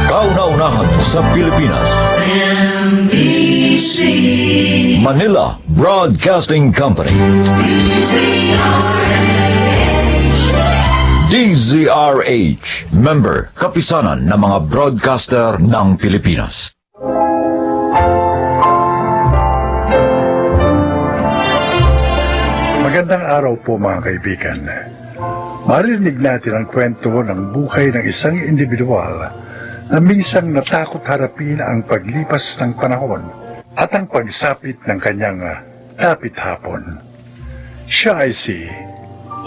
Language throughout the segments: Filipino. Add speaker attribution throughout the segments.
Speaker 1: Kauna-unahan sa Pilipinas.
Speaker 2: NBC
Speaker 1: Manila Broadcasting Company. DZRH, member, kapisanan ng mga broadcaster ng Pilipinas.
Speaker 3: Magandang araw po mga kaibigan. Marinig natin ang kwento ng buhay ng isang individual na minsang natakot harapin ang paglipas ng panahon at ang pagsapit ng kanyang dapit hapon. Siya ay si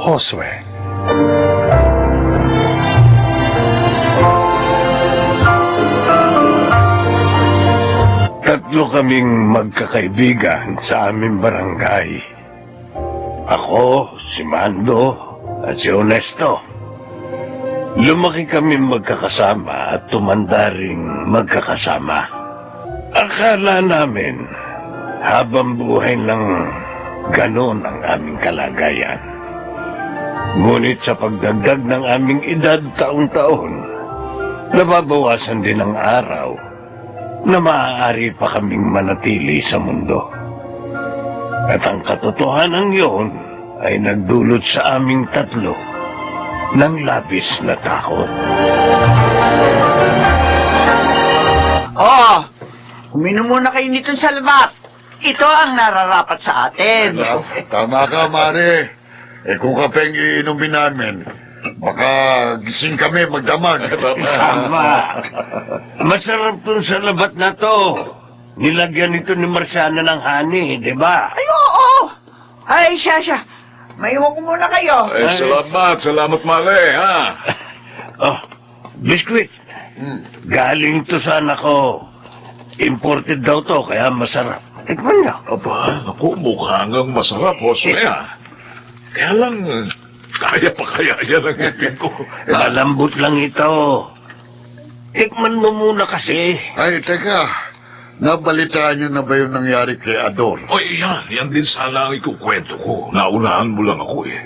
Speaker 3: Josue.
Speaker 4: Tatlo kaming magkakaibigan sa aming barangay. Ako, si Mando, at si Honesto. Lumaki kami magkakasama at tumanda ring magkakasama. Akala namin, habang buhay lang ganon ang aming kalagayan. Ngunit sa pagdagdag ng aming edad taon-taon, nababawasan din ang araw na maaari pa kaming manatili sa mundo. At ang katotohanan yun ay nagdulot sa aming tatlo ng labis na takot.
Speaker 5: Oh, uminom muna kayo nito sa labat. Ito ang nararapat sa atin.
Speaker 3: Tama ka, Mare. Kung kapeng iinumin namin, baka gising kami magdamag.
Speaker 4: Tama. Masarap tun sa labat na to. Nilagyan ito ni Marciana ng honey, di ba?
Speaker 5: Ay, oo. Ay, siya. Maiwan ko muna kayo.
Speaker 6: Ay, salamat, Mare, ha?
Speaker 4: Oh, biskwit. Galing to sa anak ko. Imported daw to, kaya masarap. Tikman niyo.
Speaker 6: Aba, naku, mukha ngang masarap, Jose, ha? Kaya lang, kaya pa kaya yan ang ipin ko.
Speaker 4: Malambot lang ito. Tikman mo muna kasi.
Speaker 3: Ay, teka. Nabalitaan niyo na ba yung nangyari kay Ador?
Speaker 6: O, yan din sana ang ikukwento ko. Naunahan mo lang ako, eh.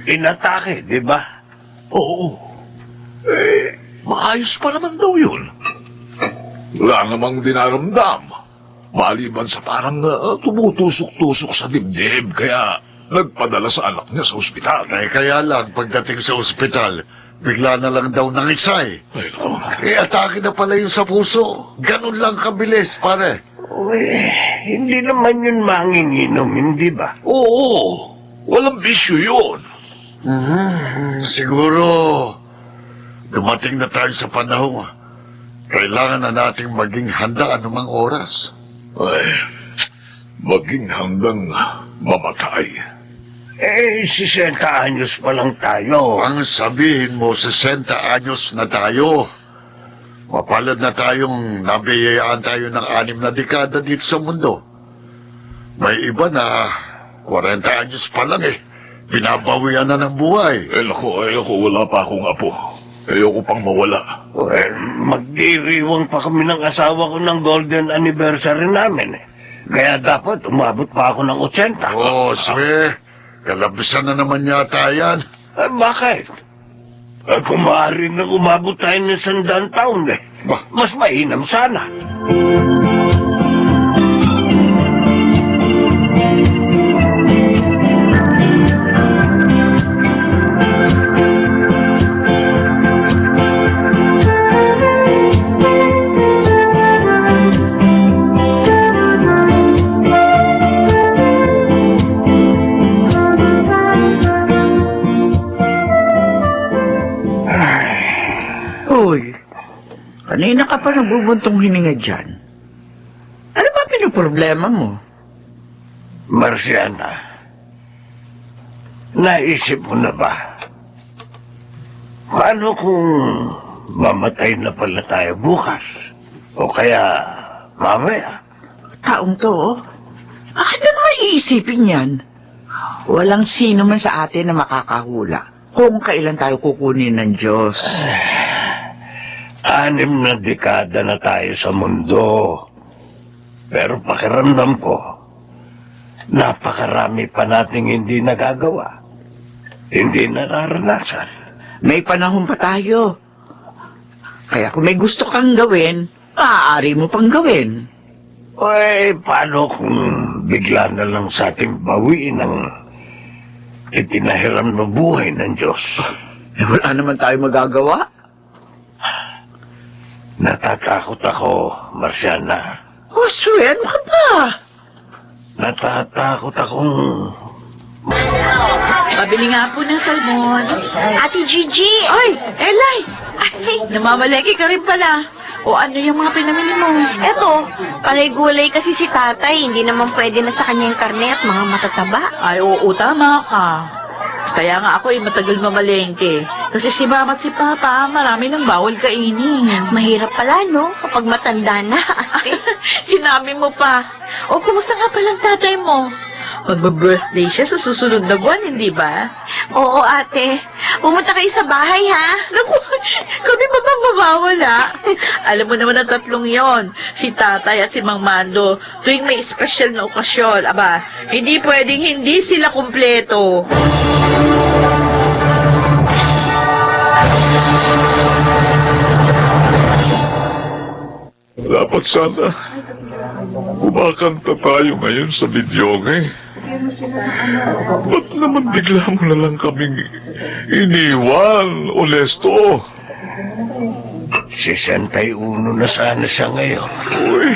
Speaker 4: Inatake, di ba?
Speaker 6: Oo. Maayos pa naman daw yun. Wala namang dinaramdam. Maliban sa parang tumutusok-tusok sa dibdib, kaya nagpadala sa anak niya sa ospital.
Speaker 3: Ay, kaya lang, pagdating sa ospital, bigla na lang daw nangisay.
Speaker 6: Ay, naku.
Speaker 3: Atake na pala yun sa puso. Ganun lang kabilis, pare.
Speaker 4: Uy, hindi naman yun manginginom, hindi ba?
Speaker 6: Oo, walang bisyo yun.
Speaker 3: Siguro, dumating na tayo sa panahon. Kailangan na nating maging handa anumang oras.
Speaker 6: Ay, maging hanggang mamatay.
Speaker 4: 60 anyos pa lang tayo.
Speaker 3: Ang sabihin mo, 60 anyos na tayo. Mapalad na tayong nabiyayaan tayo ng 6 na dekada dito sa mundo. May iba na 40 anyos pa lang Binabawian na ng buhay.
Speaker 6: Naku, wala pa akong apo. Ayoko pang mawala.
Speaker 4: Well, magdiriwang pa kami ng asawa ko ng golden anniversary namin. Kaya dapat umabot pa ako ng 80.
Speaker 3: Oo, Swe. Kalabisan na naman yata yan.
Speaker 4: Bakit? Kung maaari nang umabot tayo ng 100 taon mas mainam sana.
Speaker 5: Hoy, kanina ka pa nagbubuntong hininga dyan. Ano ba pinoproblema mo?
Speaker 4: Marciana, naisip mo na ba? Paano kung mamatay na pala tayo bukas? O kaya mamaya?
Speaker 5: Taong to, bakit na naman iisipin yan? Walang sino man sa atin na makakahula kung kailan tayo kukunin ng Diyos.
Speaker 4: 6 na dekada na tayo sa mundo. Pero pakiramdam ko, napakarami pa nating hindi nagagawa, hindi nararanasan.
Speaker 5: May panahon pa tayo. Kaya kung may gusto kang gawin, maaari mo pang gawin.
Speaker 4: Eh, paano kung bigla na lang sa ating bawiin ang ipinahiram na buhay ng Diyos?
Speaker 5: Eh, wala naman tayo magagawa.
Speaker 4: Natatakot ako, Marciana.
Speaker 5: Josue, ano ka ba?
Speaker 4: Natatakot akong...
Speaker 2: Pabili nga po ng salmon.
Speaker 7: Ate Gigi!
Speaker 2: Ay, Elay!
Speaker 7: Ay,
Speaker 2: Namamaleki ka rin pala. O ano yung mga pinamili mo?
Speaker 7: eto, panay gulay kasi si tatay. Hindi naman pwede na sa kanya yung karne at mga matataba.
Speaker 2: Ay, oo, tama ka. Kaya nga ako matagal mamalengke. Kasi si mama at si papa, marami nang bawal kainin.
Speaker 7: Mahirap pala, no? Kapag matanda na.
Speaker 2: Sinabi mo pa. O, kumusta nga palang tatay mo? Magba-birthday siya sa susunod na buwan, hindi ba?
Speaker 7: Oo, ate. Pumunta kayo sa bahay, ha?
Speaker 2: Naku, kami ba bang mawawala? Alam mo naman ang tatlong yon, si tatay at si Mang Mando, tuwing may espesyal na okasyon, aba, hindi pwedeng hindi sila kumpleto.
Speaker 6: Dapat sana kumakanta tayo ngayon sa videoke. Ba't naman bigla mo na lang kaming iniwan, Onesto?
Speaker 4: 61 na sana siya ngayon.
Speaker 6: Uy,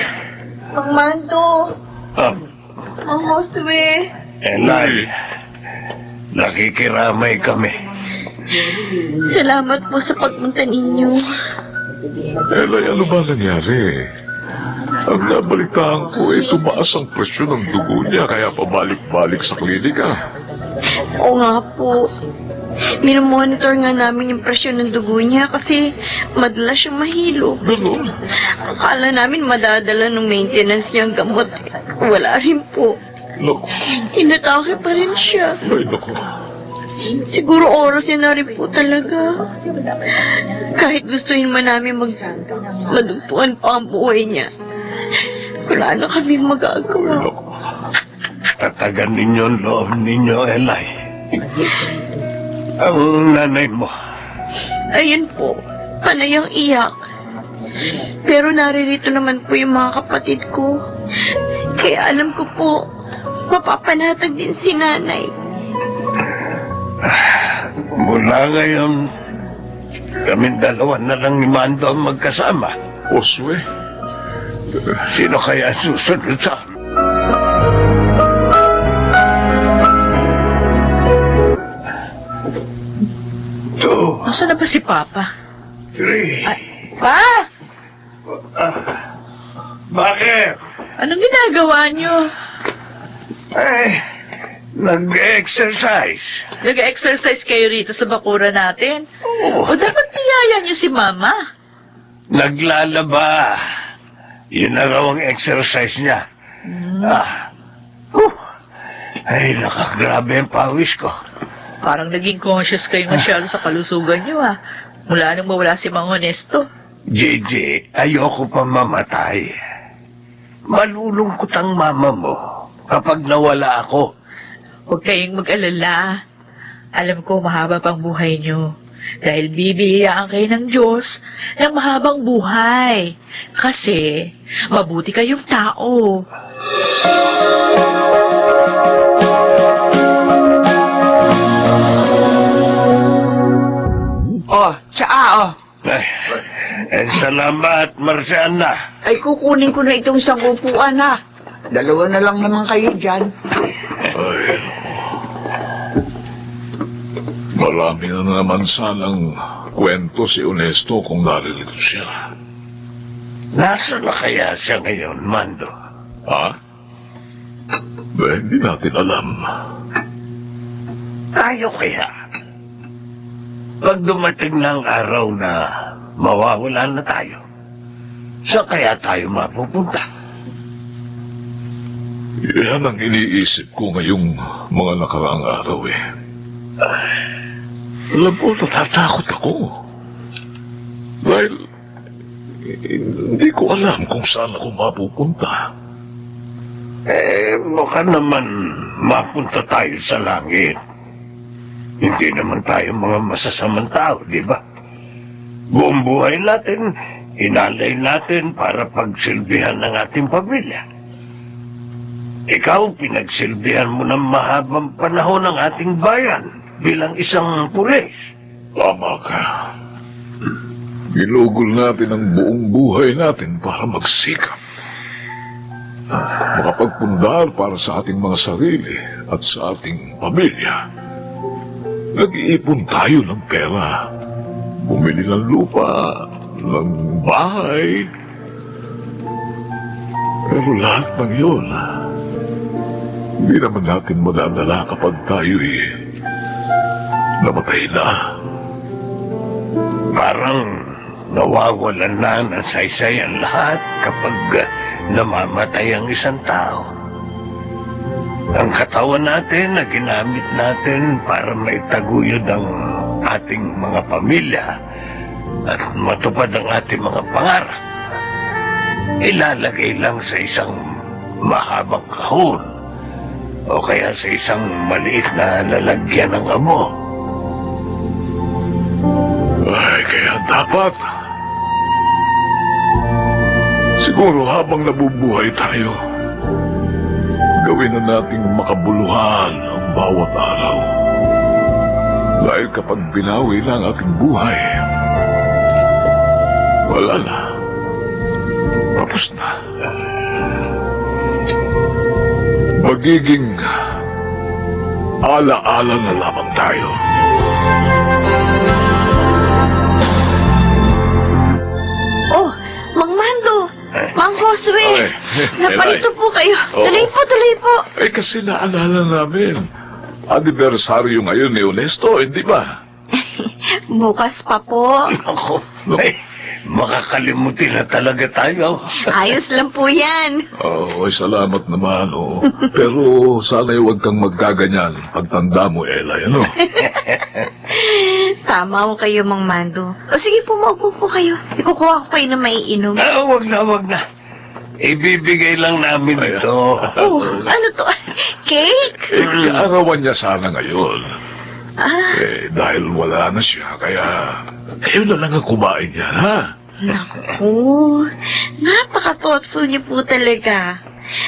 Speaker 7: Mang Mando,
Speaker 4: Ah,
Speaker 7: Mang Josue.
Speaker 4: Elay, nakikiramay kami.
Speaker 7: Salamat po sa pagpunta ninyo.
Speaker 6: Elay, ano ba nangyari? Ang nabalitaan ko ay tumaas ang presyon ng dugo niya kaya pabalik-balik sa klinika.
Speaker 7: Oo nga po. Minomonitor nga namin yung presyon ng dugo niya kasi madalas siyang mahilo.
Speaker 6: Ganun?
Speaker 7: Akala namin madadala ng maintenance niya ang gamot. Wala rin po.
Speaker 6: Naku,
Speaker 7: Inatake pa rin siya.
Speaker 6: ay naku.
Speaker 7: Siguro oras niya na rin po talaga. Kahit gustuhin man namin madugtuan pa ang buhay niya. Wala na kami magagawa.
Speaker 4: Tatagan ninyo ang loob ninyo, Elay. Ang nanay mo,
Speaker 7: Ayun po, panay ang iyak. Pero naririto naman po yung mga kapatid ko. Kaya alam ko po, mapapanatag din si nanay.
Speaker 4: mula ngayon, kaming dalawa na lang ni Mando ang magkasama.
Speaker 6: Josue,
Speaker 4: Sino kaya susunod sa amin? Two,
Speaker 2: Nasaan na ba si Papa?
Speaker 4: three.
Speaker 2: Pa!
Speaker 4: Bakit?
Speaker 2: Anong ginagawa niyo?
Speaker 4: Eh, nag-exercise.
Speaker 2: Nag-exercise kayo rito sa bakura natin?
Speaker 4: Oo.
Speaker 2: O dapat niyaya niyo si Mama?
Speaker 4: Naglalaba. Yun na raw ang exercise niya. Ay, nakagrabe ang pawis ko.
Speaker 2: Parang naging conscious kayo masyado sa kalusugan niyo Mula nung mawala si Mang Honesto.
Speaker 4: JJ, ayoko pa mamatay. Malulungkot ang mama mo kapag nawala ako.
Speaker 2: Huwag kayong mag-alala. Alam ko mahaba pang buhay niyo. Dahil bibigyan kayo ng Diyos ng mahabang buhay. Kasi mabuti kayong tao.
Speaker 5: Oh, tsaa,
Speaker 4: Salamat, Marciana.
Speaker 5: Ay, kukunin ko na itong isang upuan, ha. Dalawa na lang naman kayo dyan.
Speaker 6: ay. Marami na naman sanang kwento si Onesto kung naririto siya.
Speaker 4: Nasaan na kaya siya ngayon, Mando?
Speaker 6: Ha? Hindi natin alam.
Speaker 4: Tayo kaya. Pag dumating na ang araw na mawawala na tayo, saan kaya tayo mapupunta?
Speaker 6: Yan ang iniisip ko ngayong mga nakaraang araw Alam mo, natatakot ako. Dahil hindi ko alam kung saan ako mapupunta.
Speaker 4: Baka naman mapunta tayo sa langit. Hindi naman tayo mga masasamang tao, di ba? Buong buhay natin, inalay natin para pagsilbihan ng ating pamilya. Ikaw, pinagsilbihan mo ng mahabang panahon ng ating bayan bilang isang pulis.
Speaker 6: Tama ka. Ginugol natin ang buong buhay natin para magsikap. Makapagpundar para sa ating mga sarili at sa ating pamilya. Nag-iipon tayo ng pera. Bumili ng lupa, ng bahay. Pero lahat ng yun, hindi naman natin madadala kapag tayo'y namatay na.
Speaker 4: Parang nawawalan na ng saysay ang lahat kapag namamatay ang isang tao. Ang katawan natin na ginamit natin para maitaguyod ang ating mga pamilya at matupad ang ating mga pangarap, ilalagay lang sa isang mahabang kahon o kaya sa isang maliit na lalagyan ng amo.
Speaker 6: Ay, kaya dapat. Siguro habang nabubuhay tayo, gawin na nating makabuluhan ang bawat araw. Dahil kapag binawi na ang ating buhay, wala na. Tapos na. Magiging ala-ala na lamang tayo.
Speaker 7: Oh, Mang Mando! Mang Josue!
Speaker 6: Ay,
Speaker 7: Naparito
Speaker 6: Elay.
Speaker 7: po kayo.
Speaker 6: Oo.
Speaker 7: Tuloy po, tuloy po.
Speaker 6: Eh kasi naalala namin. Anibersaryo ngayon ni Honesto, hindi ba?
Speaker 7: Bukas pa po.
Speaker 4: Ako, ay, makakalimutin na talaga tayo.
Speaker 7: Ayos lang po yan.
Speaker 6: Oh, ay salamat naman, oh. Pero sana'y huwag kang magkaganyan pagtanda mo, Elay, ano?
Speaker 7: Tama ko kayo, Mang Mando. O sige po, maupo po kayo. Ikukuha ko kayo na maiinom.
Speaker 4: Wag na. Ibibigay lang namin
Speaker 6: Ay,
Speaker 4: ito.
Speaker 7: Oh, ano to? Cake?
Speaker 6: Eh, kaarawan niya sana ngayon.
Speaker 7: Ah,
Speaker 6: Eh, dahil wala na siya, kaya... Ayun na lang ang kumain niya, ha?
Speaker 7: naku. Napaka-thoughtful niyo po talaga.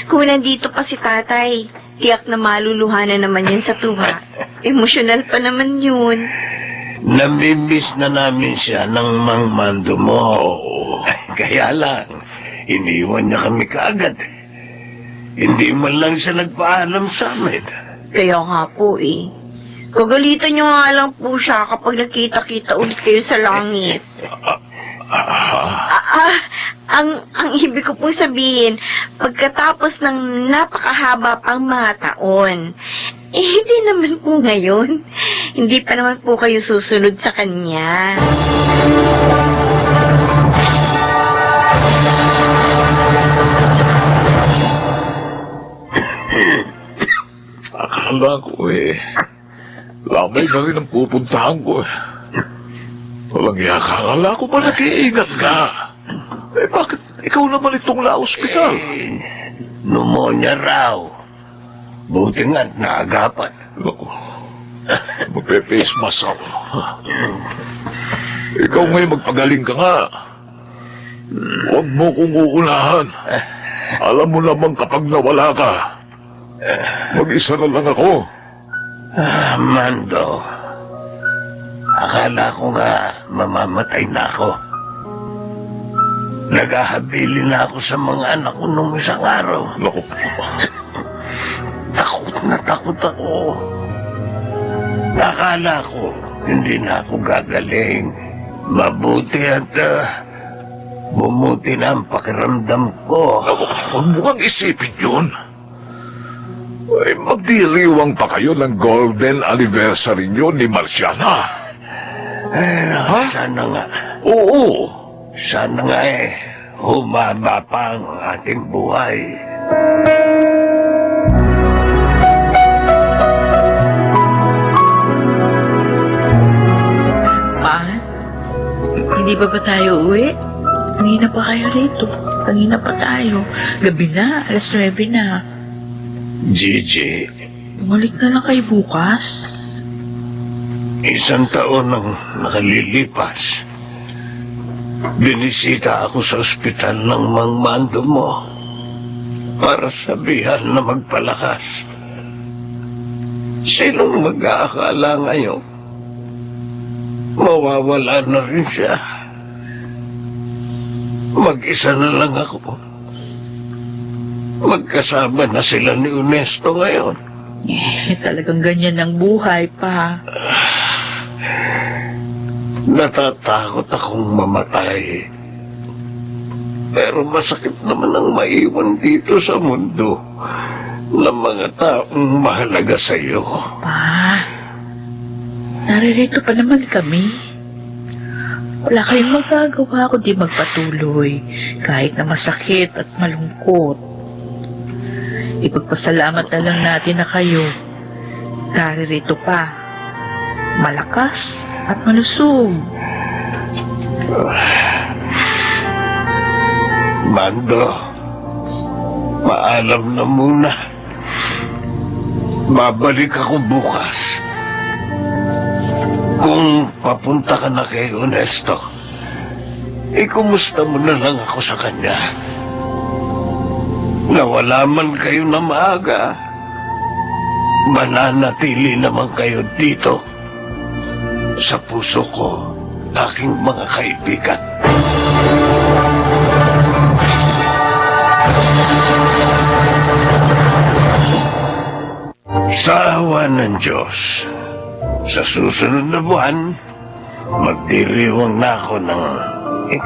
Speaker 7: Kung nandito pa si tatay, tiyak na maluluha na naman yan sa tuwa. Emosyonal pa naman yun.
Speaker 4: Namimiss na namin siya ng Mang Mando mo.
Speaker 6: Oo.
Speaker 4: Kaya lang, iniwan niya kami kaagad. Hindi man lang siya nagpaalam sa amin.
Speaker 7: Kaya nga po eh. Kagalitan niyo nga lang po siya kapag nakita-kita ulit kayo sa langit. Ang ibig ko po sabihin, pagkatapos ng napakahaba pang mga taon, hindi naman po ngayon. Hindi pa naman po kayo susunod sa kanya.
Speaker 6: Akala ko lamay na rin ang pupuntahan ko Walang yaka. Akala ko ba nag-iingat ka? Eh bakit ikaw naman itong na-ospital?
Speaker 4: Pneumonia raw. Buti nga, naagapan.
Speaker 6: Naku, magpe-face mask ako. Ikaw ngayon magpagaling ka nga. Huwag mo kong uunahan. Alam mo naman kapag nawala ka, mag-isa na lang ako.
Speaker 4: Mando, akala ko nga mamamatay na ako. Naghahabili na ako sa mga anak ko nung isang araw.
Speaker 6: Naku,
Speaker 4: Takot ako. Akala ko hindi na ako gagaling. Mabuti at bumuti na ang pakiramdam ko.
Speaker 6: naku, huwag mo kang isipin yun. Ay, magdiriwang pa kayo ng golden anniversary nyo ni Marciana. Ha?
Speaker 4: Sana nga.
Speaker 6: Oo.
Speaker 4: Sana nga humaba pa ang ating buhay.
Speaker 2: Pa, hindi ba tayo uwi? Kanina pa kayo rito. Kanina pa tayo. Gabi na, 9:00 na.
Speaker 4: Gigi,
Speaker 2: Bumalik na lang kayo bukas.
Speaker 4: Isang taon ang nakalilipas. Binisita ako sa ospital ng Mang Mando mo para sabihan na magpalakas. Sinong mag-aakala ngayon? Mawawala na rin siya. Mag-isa na lang ako. Magkasama na sila ni Ernesto ngayon.
Speaker 2: Talagang ganyan ang buhay pa.
Speaker 4: Natatakot akong mamatay. Pero masakit naman ang maiwan dito sa mundo ng mga taong mahalaga sa iyo.
Speaker 2: Pa, naririto pa naman kami. Wala kayong magagawa kundi magpatuloy kahit na masakit at malungkot. Ipagpasalamat na lang natin na kayo. Naririto pa. Malakas at malusog.
Speaker 4: Mando, maalam na muna. Babalik ako bukas. Kung papunta ka na kay Ernesto, ikumusta mo na lang ako sa kanya. Nawala man kayo na maaga, mananatili naman kayo dito sa puso ko, aking mga kaibigan. Sa awa ng Diyos, sa susunod na buwan, magdiriwang na ako ng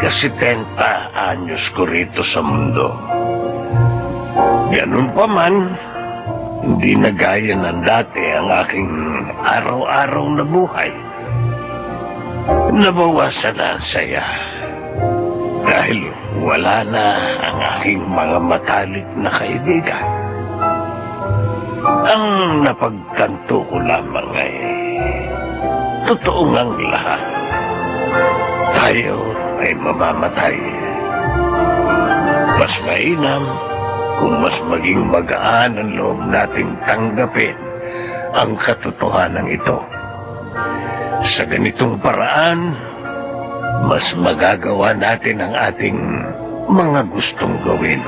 Speaker 4: 70 anyos ko rito sa mundo. Ganun pa man, hindi na gaya ng dati ang aking araw-araw na buhay. Nabawasan na ang saya dahil wala na ang aking mga matalik na kaibigan. Ang napagtanto ko lamang ay totoo ngang lahat. Tayo ay mamamatay. Mas mainam kung mas maging magaan ang loob nating tanggapin ang katotohanan ito. Sa ganitong paraan, mas magagawa natin ang ating mga gustong gawin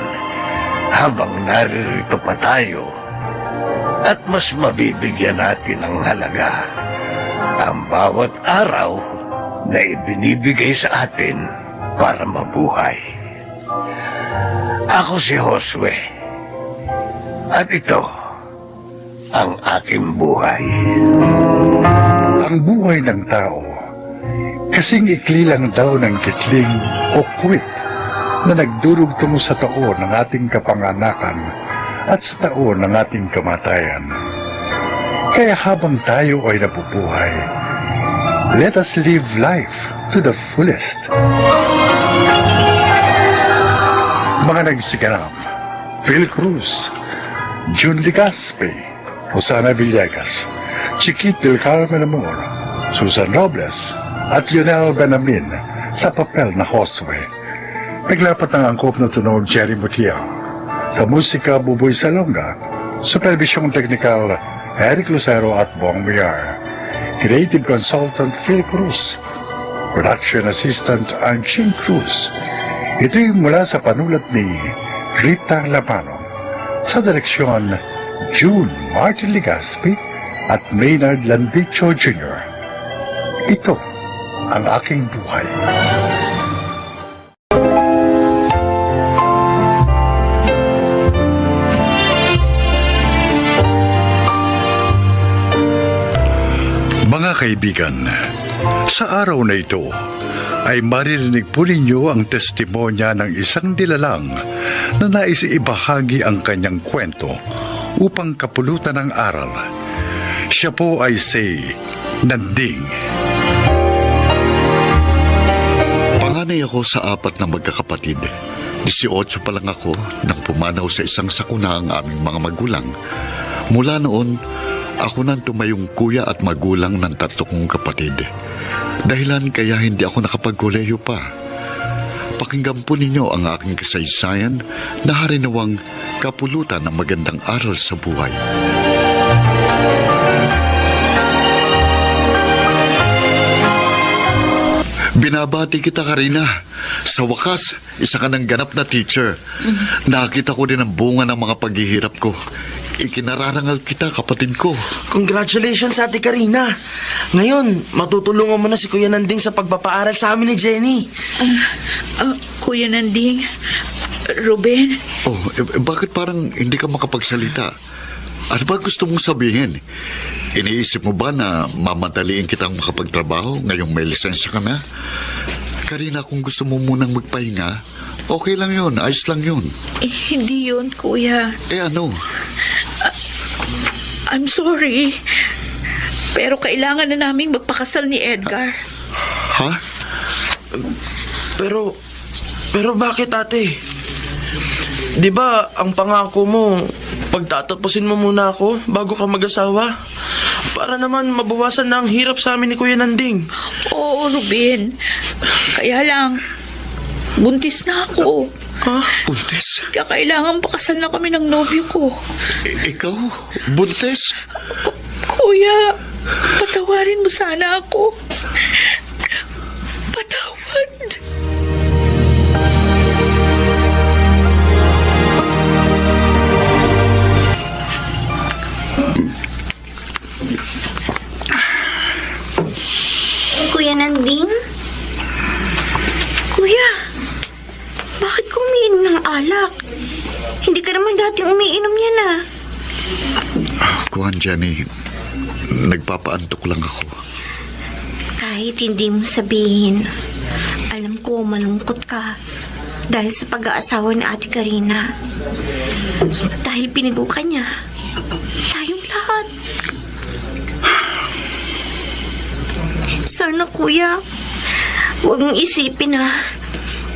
Speaker 4: habang naririto pa tayo at mas mabibigyan natin ng halaga ang bawat araw na ibinibigay sa atin para mabuhay. Ako si Josue at ito ang aking buhay.
Speaker 3: Ang buhay ng tao, kasing ikli lang daw ng kitling o kwit na nagdurog tungo sa taon ng ating kapanganakan at sa taon ng ating kamatayan. Kaya habang tayo ay nabubuhay, let us live life to the fullest. Mga nagsiganap, Phil Cruz, June Ligaspe, Rosana Villegas, Chiquit del Carmen Amor, Susan Robles, at Lionel Benamin sa papel na Josue. Naglapat ng angkop na tunog Jerry Mutia. Sa musika, Buboy Salonga. Supervisyong teknikal, Eric Lucero at Bong Villar. Creative Consultant, Phil Cruz. Production Assistant, Anching Cruz. Ito'y mula sa panulat ni Rita Lapano. Sa direksyon, June Martin Ligaspi at Maynard Landicho Jr. Ito ang aking buhay. Mga kaibigan, sa araw na ito ay maririnig po ninyo ang testimonya ng isang dilalang na nais ibahagi ang kanyang kwento upang kapulutan ng aral. Siya po ay si Nanding.
Speaker 8: Panganay ako sa 4 na magkakapatid. 18 pa lang ako nang pumanaw sa isang sakuna ang aming mga magulang. Mula noon, ako nang tumayong kuya at magulang ng 3 kong kapatid. Dahilan kaya hindi ako nakapagkolehiyo pa. Pakinggan po ninyo ang aking kasaysayan na harinawang kapulutan ng magandang aral sa buhay. Binabati kita, Karina. Sa wakas, isa ka ng ganap na teacher. Nakita ko din ang bunga ng mga paghihirap ko. Ikinararangal kita, kapatid ko.
Speaker 9: Congratulations, Ate Karina. Ngayon, matutulungan mo na si Kuya Nanding sa pagpapaaral sa amin ni Jenny.
Speaker 2: Kuya Nanding, Ruben,
Speaker 8: Oh, bakit parang hindi ka makapagsalita? Ano ba gusto mong sabihin? Iniisip mo ba na mamadaliin kitang makapagtrabaho ngayong may lisensya ka na? Karina, kung gusto mo munang magpahinga, okay lang yun, ayos lang yun.
Speaker 2: hindi yun, Kuya.
Speaker 8: Ano?
Speaker 2: I'm sorry. Pero kailangan na naming magpakasal ni Edgar.
Speaker 8: Ha?
Speaker 9: Pero bakit, Ate? Di ba ang pangako mo, pagtatapusin mo muna ako bago ka mag-asawa? Para naman mabawasan na ang hirap sa amin ni Kuya Nanding.
Speaker 2: Oo, Ruben. Kaya lang, buntis na ako.
Speaker 9: Ha?
Speaker 8: Buntis?
Speaker 2: Kaya kailangan pakasal na kami ng nobyo ko.
Speaker 8: Ikaw? Buntis?
Speaker 2: Kuya, patawarin mo sana ako. Patawad.
Speaker 7: Kuya Nanding? Kuya, bakit ka umiinom ng alak? Hindi ka naman dating umiinom yan ah.
Speaker 8: Kuhan, Jenny, nagpapaantok lang ako.
Speaker 7: Kahit hindi mo sabihin, alam ko malungkot ka dahil sa pag-aasawa ni Ate Karina. Dahil pinigo ka niya. Tayong lahat. Sana kuya, huwag mong isipin na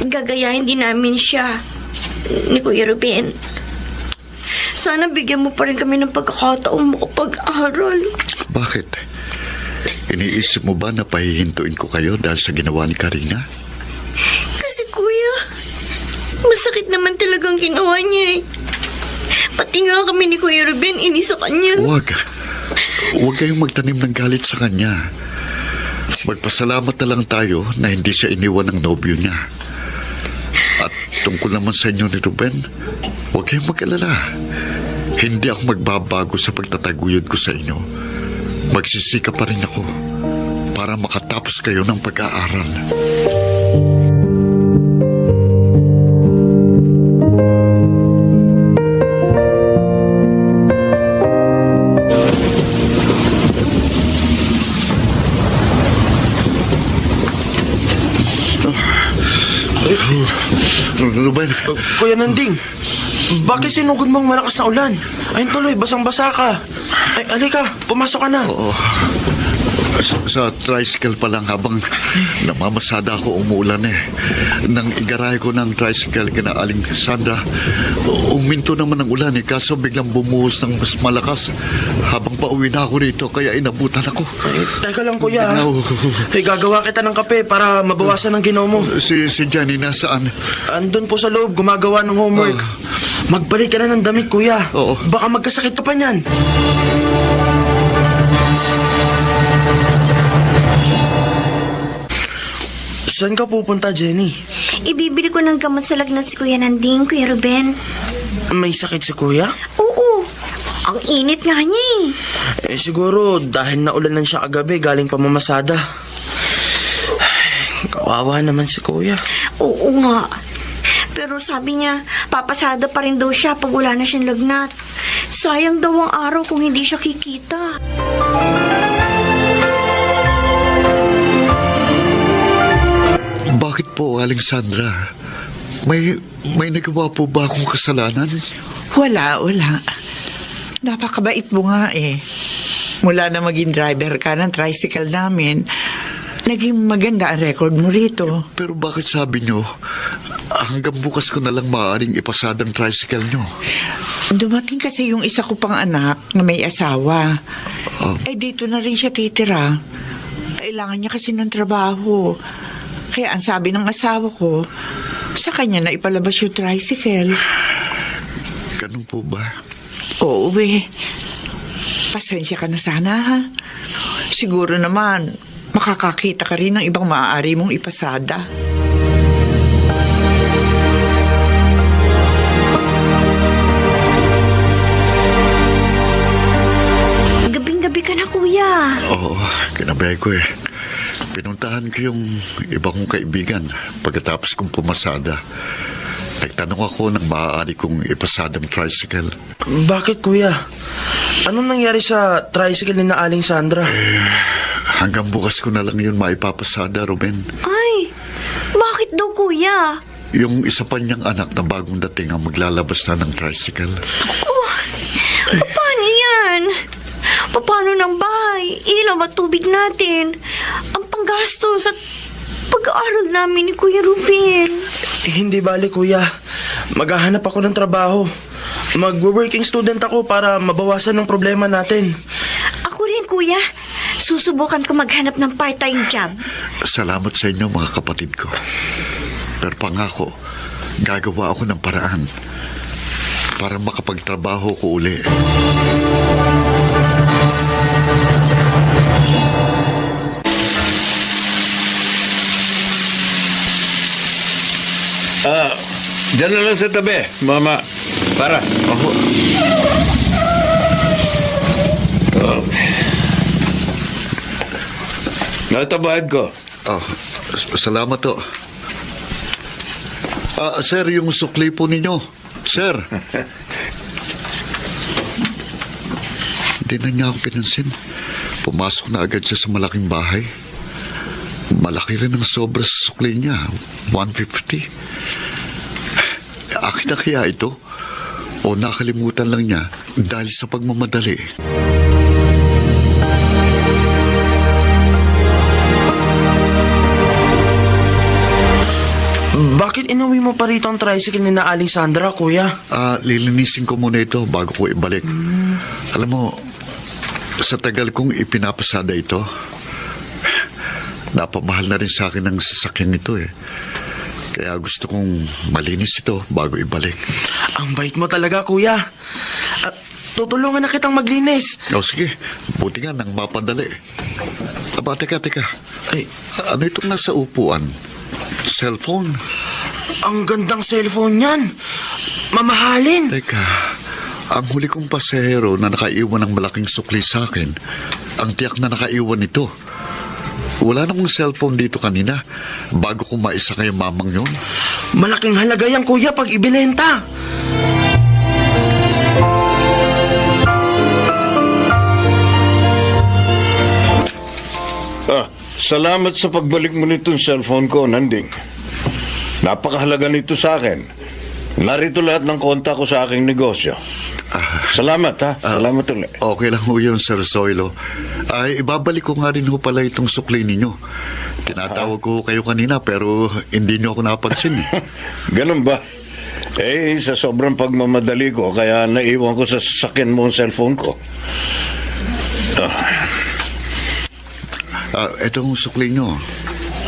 Speaker 7: gagayahin din namin siya ni Kuya Ruben. Sana bigyan mo pa rin kami ng pagkakataong makapag-aral.
Speaker 8: Bakit? Iniisip mo ba na pahihintuin ko kayo dahil sa ginawa ni Karina?
Speaker 7: Kasi kuya, masakit naman talagang ginawa niya eh. Pati nga kami ni Kuya Ruben, inis sa kanya.
Speaker 8: Huwag kayong magtanim ng galit sa kanya. Magpasalamat na lang tayo na hindi siya iniwan ng nobyo niya. At tungkol naman sa inyo ni Ruben, huwag kayong mag-alala. Hindi ako magbabago sa pagtataguyod ko sa inyo. Magsisika pa rin ako para makatapos kayo ng pag-aaral. Ruben,
Speaker 9: Kuya Nanding, bakit sinugod mong malakas na ulan? Ayun tuloy, basang-basa ka. Ay, alika, pumasok ka na.
Speaker 8: oo. Sa tricycle pa lang habang namamasada ako umuulan eh. Nang igarahe ko ng tricycle kina Aling Sandra, uminto naman ang ulan eh, kaso biglang bumuhos ng mas malakas. Habang pauwi na ako rito, kaya inabutan ako.
Speaker 9: Ay, teka lang kuya. ha?
Speaker 8: No.
Speaker 9: Ay, gagawa kita ng kape para mabawasan ang ginaw mo.
Speaker 8: Si Jenny nasaan?
Speaker 9: Andun po sa loob, gumagawa ng homework. Magbalik ka na ng damit, kuya.
Speaker 8: Oo.
Speaker 9: Baka magkasakit ka pa niyan. Saan ka pupunta, Jenny?
Speaker 7: Ibibili ko ng gamot sa lagnat si Kuya Nanding, Kuya Ruben.
Speaker 9: May sakit si kuya?
Speaker 7: Oo, ang init nga niya eh.
Speaker 9: Siguro dahil naulanan siya kagabi galing pamamasada. Ay, kawawa naman si kuya.
Speaker 7: Oo nga. Pero sabi niya, papasada pa rin daw siya pag wala na siyang lagnat. Sayang daw ang araw kung hindi siya kikita.
Speaker 8: Bakit po, Aling Sandra? May nagawa po ba akong kasalanan?
Speaker 5: Wala. Napakabait mo nga eh. Mula na maging driver ka ng tricycle namin, naging maganda ang record mo rito.
Speaker 8: Pero bakit sabi nyo, hanggang bukas ko na lang maaaring ipasadang tricycle nyo?
Speaker 5: Dumating kasi yung isa ko pang anak na may asawa. Dito na rin siya titira. Kailangan niya kasi ng trabaho. Kaya ang sabi ng asawa ko, sa kanya na ipalabas yung tricycle.
Speaker 8: Ganun po ba?
Speaker 5: Oo Pasensya ka na sana ha. Siguro naman, makakakita ka rin ng ibang maaari mong ipasada.
Speaker 7: Gabing-gabi ka na, kuya.
Speaker 8: Oo, kinabay ko eh. Pinuntahan ko yung iba kong kaibigan pagkatapos kong pumasada. Nagtanong ako ng maaari kong ipasadang tricycle.
Speaker 9: Bakit, kuya? Anong nangyari sa tricycle ni na Aling Sandra?
Speaker 8: Hanggang bukas ko na lang yun maipapasada, Ruben.
Speaker 7: Ay, bakit daw, kuya?
Speaker 8: Yung isa pa niyang anak na bagong dating ang maglalabas na ng tricycle.
Speaker 7: Paano yan? Paano ng bahay? Ilaw at tubig natin? Ang panggastos at pag-aaral namin ni Kuya Ruben.
Speaker 9: Hindi bali, kuya. Maghahanap ako ng trabaho. Mag-working student ako para mabawasan ng problema natin.
Speaker 7: Ako rin, kuya. Susubukan ko maghanap ng part-time job.
Speaker 8: Salamat sa inyo, mga kapatid ko. Pero pangako, gagawa ako ng paraan para makapagtrabaho ko uli.
Speaker 4: Diyan na lang sa tabi, mama. Para.
Speaker 8: Ako,
Speaker 4: Natabahad ko.
Speaker 8: salamat to. Sir, yung sukli po ninyo. Sir. Hindi na niya ako pinansin. Pumasok na agad siya sa malaking bahay. Malaki rin ang sobra sa sukli niya. 150. Akin na kaya ito? O nakalimutan lang niya dahil sa pagmamadali?
Speaker 9: Bakit inuwi mo pa rito ang tricycle ni na Aling Sandra, kuya?
Speaker 8: Lilinisin ko muna ito bago ko ibalik. Alam mo, sa tagal kong ipinapasada ito, napamahal na rin sa akin ang sasakyan ito eh. Kaya gusto kong malinis ito bago ibalik.
Speaker 9: Ang bait mo talaga, kuya. Tutulungan na kitang maglinis.
Speaker 8: O sige, buti nga nang mapadali. Teka.
Speaker 9: Ay,
Speaker 8: Ano itong nasa upuan? Cellphone?
Speaker 9: ang gandang cellphone niyan. Mamahalin.
Speaker 8: Teka, ang huli kong pasahero na nakaiwan ng malaking sukli sa akin, ang tiyak na nakaiwan ito. Wala namang cellphone dito kanina bago ko maisa kayo mamang yun.
Speaker 9: Malaking halaga yan, kuya, pag ibinenta.
Speaker 4: Salamat sa pagbalik mo nitong cellphone ko, Nanding. Napakahalaga nito sa akin. Narito lahat ng konta ko sa aking negosyo. Salamat, ha? Salamat ulit.
Speaker 8: Okay lang ho yun, Sir Zoilo. Ibabalik ko nga rin ho pala itong sukli ninyo. Tinatawag ko kayo kanina pero hindi nyo ako napansin.
Speaker 4: Ganun ba? Sa sobrang pagmamadali ko, kaya naiwan ko sa sasakyan mo ang cellphone ko.
Speaker 8: Itong sukli nyo.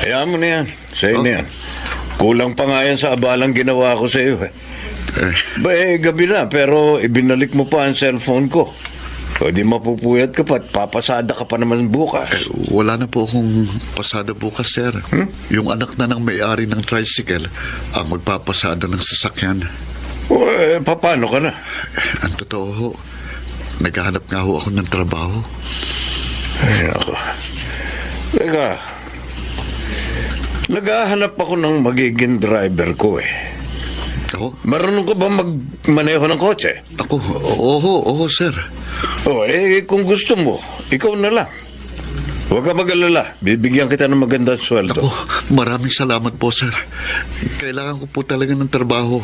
Speaker 4: Hayaan mo na yan. Sa'yo na yan. Kulang pa nga yan sa abalang ginawa ko sa iyo. Gabi na, pero ibinalik mo pa ang cellphone ko. O di mapupuyat ka pa at papasada ka pa naman bukas.
Speaker 8: Wala na po akong pasada bukas, sir. Yung anak na ng may-ari ng tricycle ang magpapasada ng sasakyan.
Speaker 4: Paano ka na?
Speaker 8: Ang totoo ho, naghahanap nga ho ako ng trabaho.
Speaker 4: Ay, ako. Teka, naghahanap ako ng magiging driver ko
Speaker 8: Ako?
Speaker 4: Marunong ka ba magmaneho ng kotse?
Speaker 8: Ako? Oo, sir.
Speaker 4: Kung gusto mo, ikaw na lang. Huwag ka mag-alala. Bibigyan kita ng magandang sweldo.
Speaker 8: Ako, maraming salamat po, sir. Kailangan ko po talaga ng trabaho.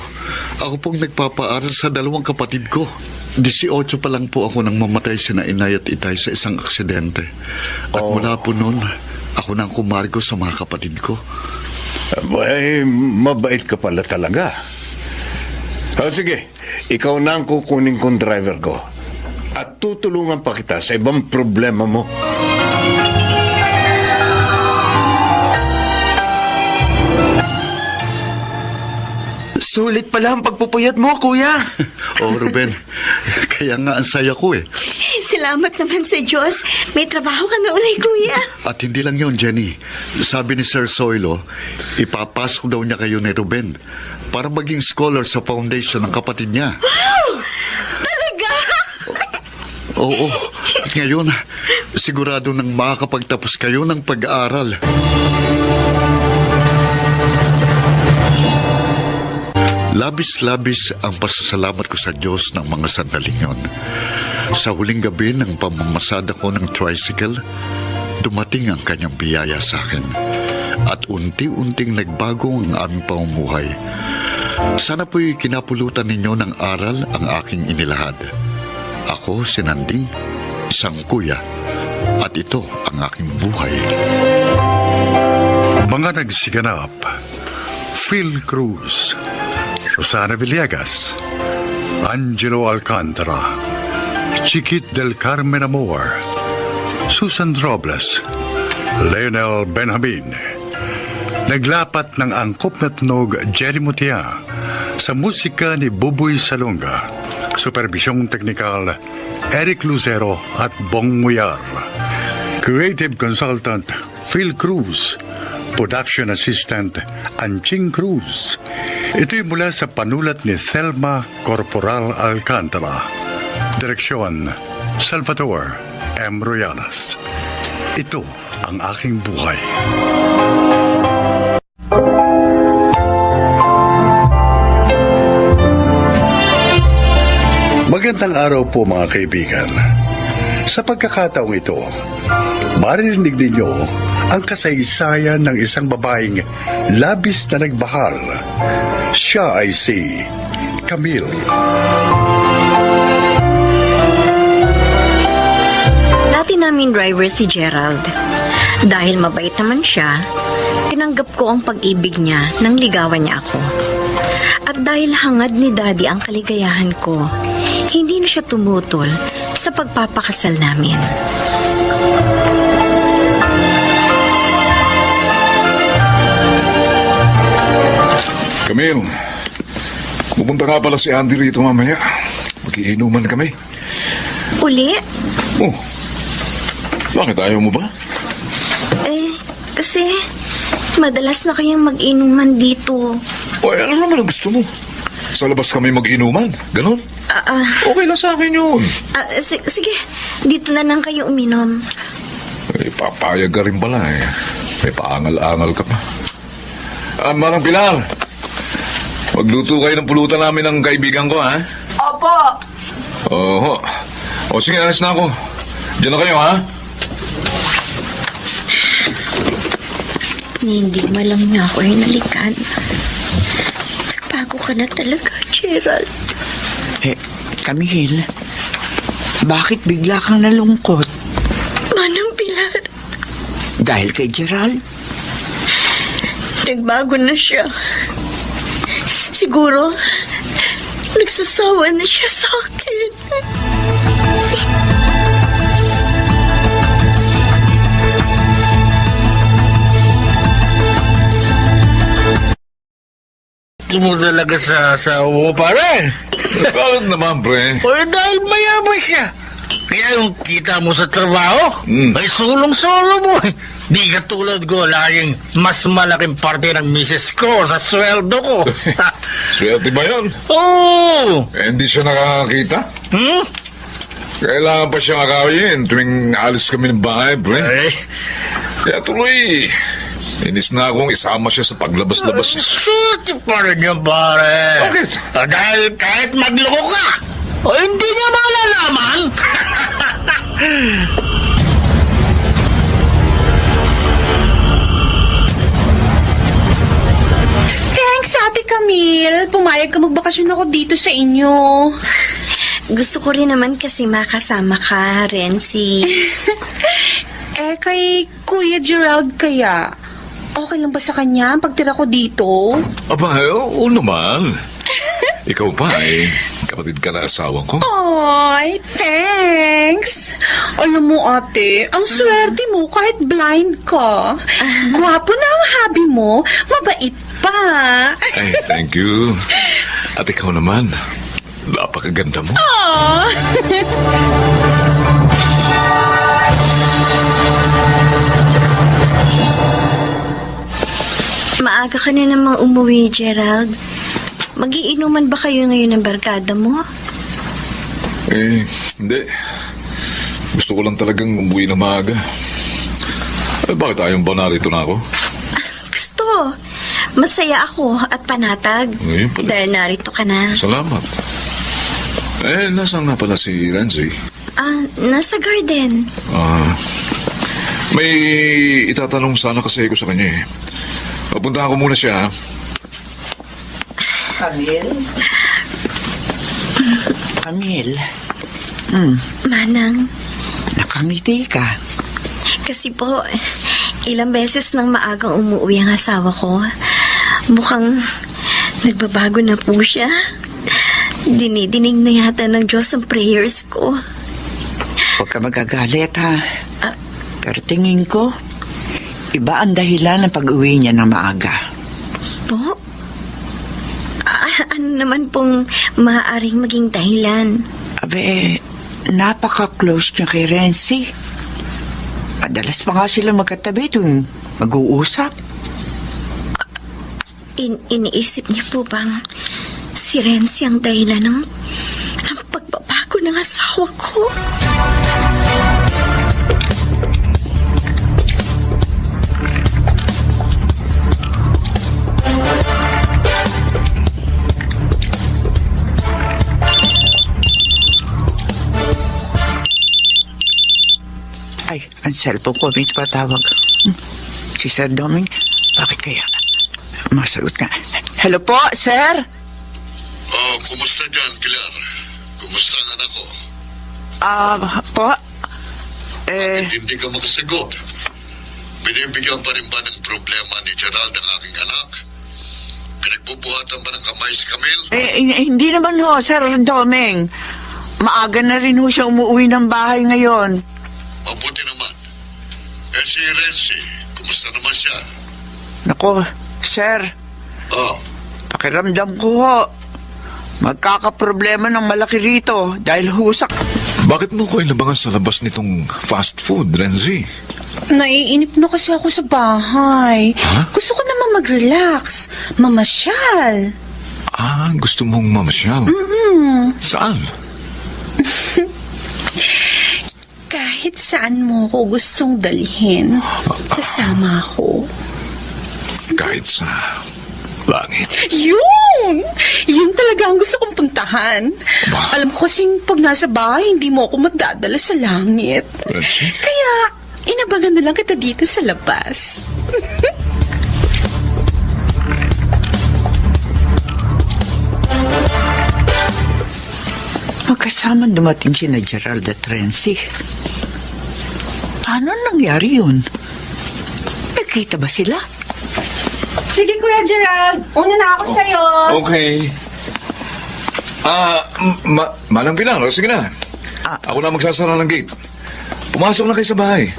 Speaker 8: Ako pong nagpapaaral sa dalawang kapatid ko. 18 pa lang po ako nang mamatay sina inay at itay sa isang aksidente. At mula po noon, ako nang kumargo sa mga kapatid ko.
Speaker 4: Mabait ka pala talaga. Sige, ikaw na ang kukunin kong driver ko. At tutulungan pa kita sa ibang problema mo.
Speaker 9: Sulit pala ang pagpupuyat mo, kuya.
Speaker 8: Ruben, kaya nga ang saya ko
Speaker 7: Salamat naman sa Diyos. May trabaho ka na ulit, kuya.
Speaker 8: At hindi lang yon, Jenny. Sabi ni Sir Soilo, ipapasok daw niya kayo ni Ruben para maging scholar sa foundation ng kapatid niya.
Speaker 7: Talaga?
Speaker 8: Oo. At ngayon, sigurado nang makakapagtapos kayo ng pag-aaral. Labis-labis ang pasasalamat ko sa Diyos ng mga sandaling yon. Sa huling gabi ng pamamasada ko ng tricycle, dumating ang kanyang biyaya sa akin. At unti-unting nagbago ang aming pamumuhay. Sana po'y kinapulutan ninyo ng aral ang aking inilahad. Ako, si Nanding, isang kuya, at ito ang aking buhay.
Speaker 3: Mga nagsiganap, Phil Cruz, Rosana Villegas, Angelo Alcantara, Chiquit del Carmen Amor, Susan Robles, Leonel Benjamin. Naglapat ng angkop na tunog Jerry Mutia sa musika ni Buboy Salonga, supervisyong teknikal Eric Lucero at Bong Muyar. Creative Consultant Phil Cruz, Production Assistant Anching Cruz. Ito'y mula sa panulat ni Thelma Corporal Alcantara. Direksyon Salvador M. Royanas. Ito ang aking buhay. Magandang araw po mga kaibigan. Sa pagkakataong ito, maririnig ninyo ang kasaysayan ng isang babaeng labis na nagmahal. Siya ay si Camille.
Speaker 7: Dati namin driver si Gerald. Dahil mabait naman siya, tinanggap ko ang pag-ibig niya nang ligawan niya ako. At dahil hangad ni Daddy ang kaligayahan ko, hindi na siya tumutol sa pagpapakasal namin.
Speaker 6: Camille, pupunta nga pala si Andy rito mamaya. Mag-iinuman kami.
Speaker 7: Uli?
Speaker 6: Oh, bakit ayaw mo ba?
Speaker 7: Kasi madalas na kayang mag-inuman dito.
Speaker 6: O, ano naman ang gusto mo? Sa labas kami mag-inuman, ganon? Okay lang sa akin yun.
Speaker 7: Sige, dito na lang kayo uminom.
Speaker 6: Papayag ka rin pala eh. May paangal-angal ka pa. Manang Pilar, magluto kayo ng pulutan namin ng kaibigan ko, ha?
Speaker 2: Opo.
Speaker 6: Oo. O sige, alas na ako. Diyan na kayo, ha?
Speaker 7: Hindi malang niya ako hinalikan. Nagbago ka na talaga, Gerald.
Speaker 5: Camille, bakit bigla kang nalungkot?
Speaker 7: Manang Pilar,
Speaker 5: Dahil kay Gerald?
Speaker 7: nagbago na siya. Siguro, nagsasawa na siya sa akin.
Speaker 10: mo talaga sa asawa mo, pare.
Speaker 6: Bakit naman, pre?
Speaker 10: O dahil mayaman siya. Kaya yung kita mo sa trabaho, may sulong-sulo mo. Di katulad ko, laging mas malaking parte ng misis ko sa sweldo ko.
Speaker 6: Swerte ba yun?
Speaker 10: Oo!
Speaker 6: Hindi siya nakakakita? Kailangan pa siyang akawin tuwing alis kami ng bahay, pre. Kaya tuloy, inis na akong isama siya sa paglabas-labas.
Speaker 10: Swerte pa rin yan, pare.
Speaker 6: Bakit?
Speaker 10: Dahil kahit magloko ka, hindi niya malalaman.
Speaker 11: Thanks, Ate Camille. Pumayag ka magbakasyon ako dito sa inyo.
Speaker 7: Gusto ko rin naman kasi makasama ka, Renzi.
Speaker 11: Kay Kuya Gerald kaya, okay lang ba sa kanya ang pagtira ko dito?
Speaker 6: Aba, oo naman. Ikaw pa kapatid ka na asawa ko.
Speaker 11: Ay, thanks. Alam mo, ate, ang swerte mo kahit blind ka. Gwapo na ang hubby mo, mabait pa.
Speaker 6: Ay, thank you. At ikaw naman, napakaganda mo.
Speaker 11: Aww.
Speaker 7: Maaga ka na namang umuwi, Gerald. Magiinuman ba kayo ngayon ng barkada mo?
Speaker 6: Hindi. Gusto ko lang talagang umuwi na maaga. Bakit ayaw ba narito na ako?
Speaker 7: Gusto. Masaya ako at panatag.
Speaker 6: Ngayon pala.
Speaker 7: Dahil narito ka na.
Speaker 6: Salamat. Nasaan nga pala si Renzi?
Speaker 7: Nasa garden.
Speaker 6: May itatanong sana kasi ako sa kanya eh. Papuntahan ko muna siya, ha?
Speaker 5: Camille,
Speaker 7: Manang,
Speaker 5: nakangiti ka.
Speaker 7: kasi po, ilang beses nang maagang umuwi ang asawa ko. Mukhang nagbabago na po siya. Dinidinig na yata ng Diyos ang prayers ko.
Speaker 5: Huwag ka magagalit, ha? Pero tingin ko, iba ang dahilan ng pag-uwi niya ng maaga.
Speaker 7: Po? Ano naman pong maaaring maging dahilan?
Speaker 5: Abe, napaka-close niya kay Renzi. Madalas pa nga sila magkatabi tuwing mag-uusap.
Speaker 7: Iniisip niyo po bang si Renzi ang dahilan ng pagbabago ng asawa ko?
Speaker 5: Ay, ang cellphone ko, may patawag. Si Sir Doming, bakit kaya? Masagot ka. Hello po, sir?
Speaker 8: Kumusta dyan, Pilar? Kumusta ang anak ko?
Speaker 5: Po?
Speaker 8: Hindi ka makasagot. Binibigyan pa rin ba ng problema ni Gerald ang aking anak? Pinagbubuhatan ba ng kamay si Camille?
Speaker 5: Hindi naman ho, Sir Doming. Maaga na rin ho siya umuwi ng bahay ngayon.
Speaker 8: Mabuti naman. Si Renzi, kumusta naman siya?
Speaker 5: Nako, sir, pakiramdam ko ho. Magkakaproblema ng malaki rito dahil husak.
Speaker 6: Bakit mo ko ilabangan sa labas nitong fast food, Renzi?
Speaker 11: Naiinip na kasi ako sa bahay. Gusto ko naman mag-relax. Mamasyal.
Speaker 6: Gusto mong mamasyal? Saan?
Speaker 11: Kahit saan mo ko gustong dalhin, sasama ako.
Speaker 6: Kahit sa langit.
Speaker 11: Yun! Yun talaga ang gusto kong puntahan. Alam ko kasing pag nasa bahay, hindi mo ako magdadala sa langit.
Speaker 6: Renzi?
Speaker 11: Kaya, inabangan na lang kita dito sa labas.
Speaker 5: Magkasama dumating si na Gerald at Renzi. Paano nangyari yun? Nagkita ba sila?
Speaker 11: Sige, Kuya Gerald. Una na ako sa'yo.
Speaker 6: Okay. Manang Pilar, sige na. Ako na magsasara ng gate. Pumasok na kayo sa bahay.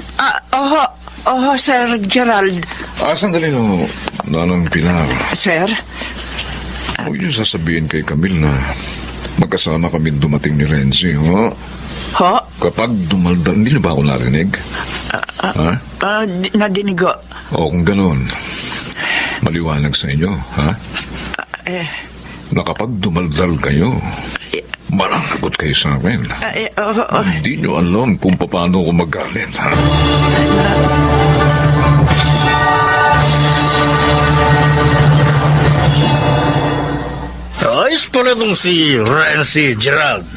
Speaker 5: Sir Gerald.
Speaker 6: Sandali no, Manang Pilar.
Speaker 5: Sir?
Speaker 6: Huwag niyo sasabihin kay Camille na magkasama kami dumating ni Renzi, ho?
Speaker 5: Ho?
Speaker 6: Kapag dumaldal, hindi na ba ako narinig?
Speaker 5: Nadinig ko.
Speaker 6: O kung gano'n, maliwanag sa inyo, ha? Na kapag dumaldal kayo, managot kayo sa akin. Hindi nyo alam kung paano ako magalit, ha?
Speaker 10: Ayos pala nung si Renzi Gerald.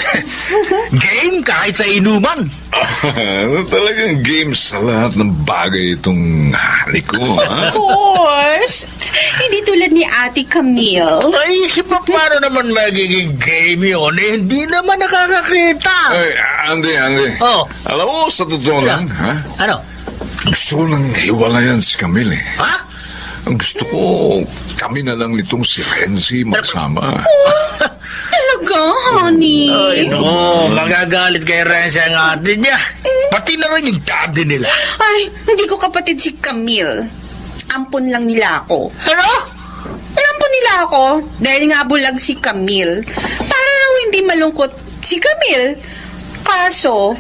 Speaker 10: Game kahit sa inuman.
Speaker 6: Talagang game sa lahat ng bagay itong halik ko, ha?
Speaker 11: Of course. Hindi tulad ni Ate Camille.
Speaker 10: Ay, paano naman magiging game yun? Hindi naman nakakakita.
Speaker 6: Ay, Andy. Alam mo, sa totoo lang, ha?
Speaker 10: Ano?
Speaker 6: Gusto ko nang hiwalayan si Camille, eh.
Speaker 10: Ha?
Speaker 6: Ang gusto ko, kami na lang nitong si Renzi magsama.
Speaker 11: Talaga, honey?
Speaker 10: Ay, no. Magagalit kay Renzi ang ate niya. Pati na rin yung daddy nila.
Speaker 11: Ay, hindi ko kapatid si Camille. Ampon lang nila ako.
Speaker 10: Ano?
Speaker 11: Ampon nila ako dahil nga bulag si Camille. Para raw hindi malungkot si Camille. Kaso,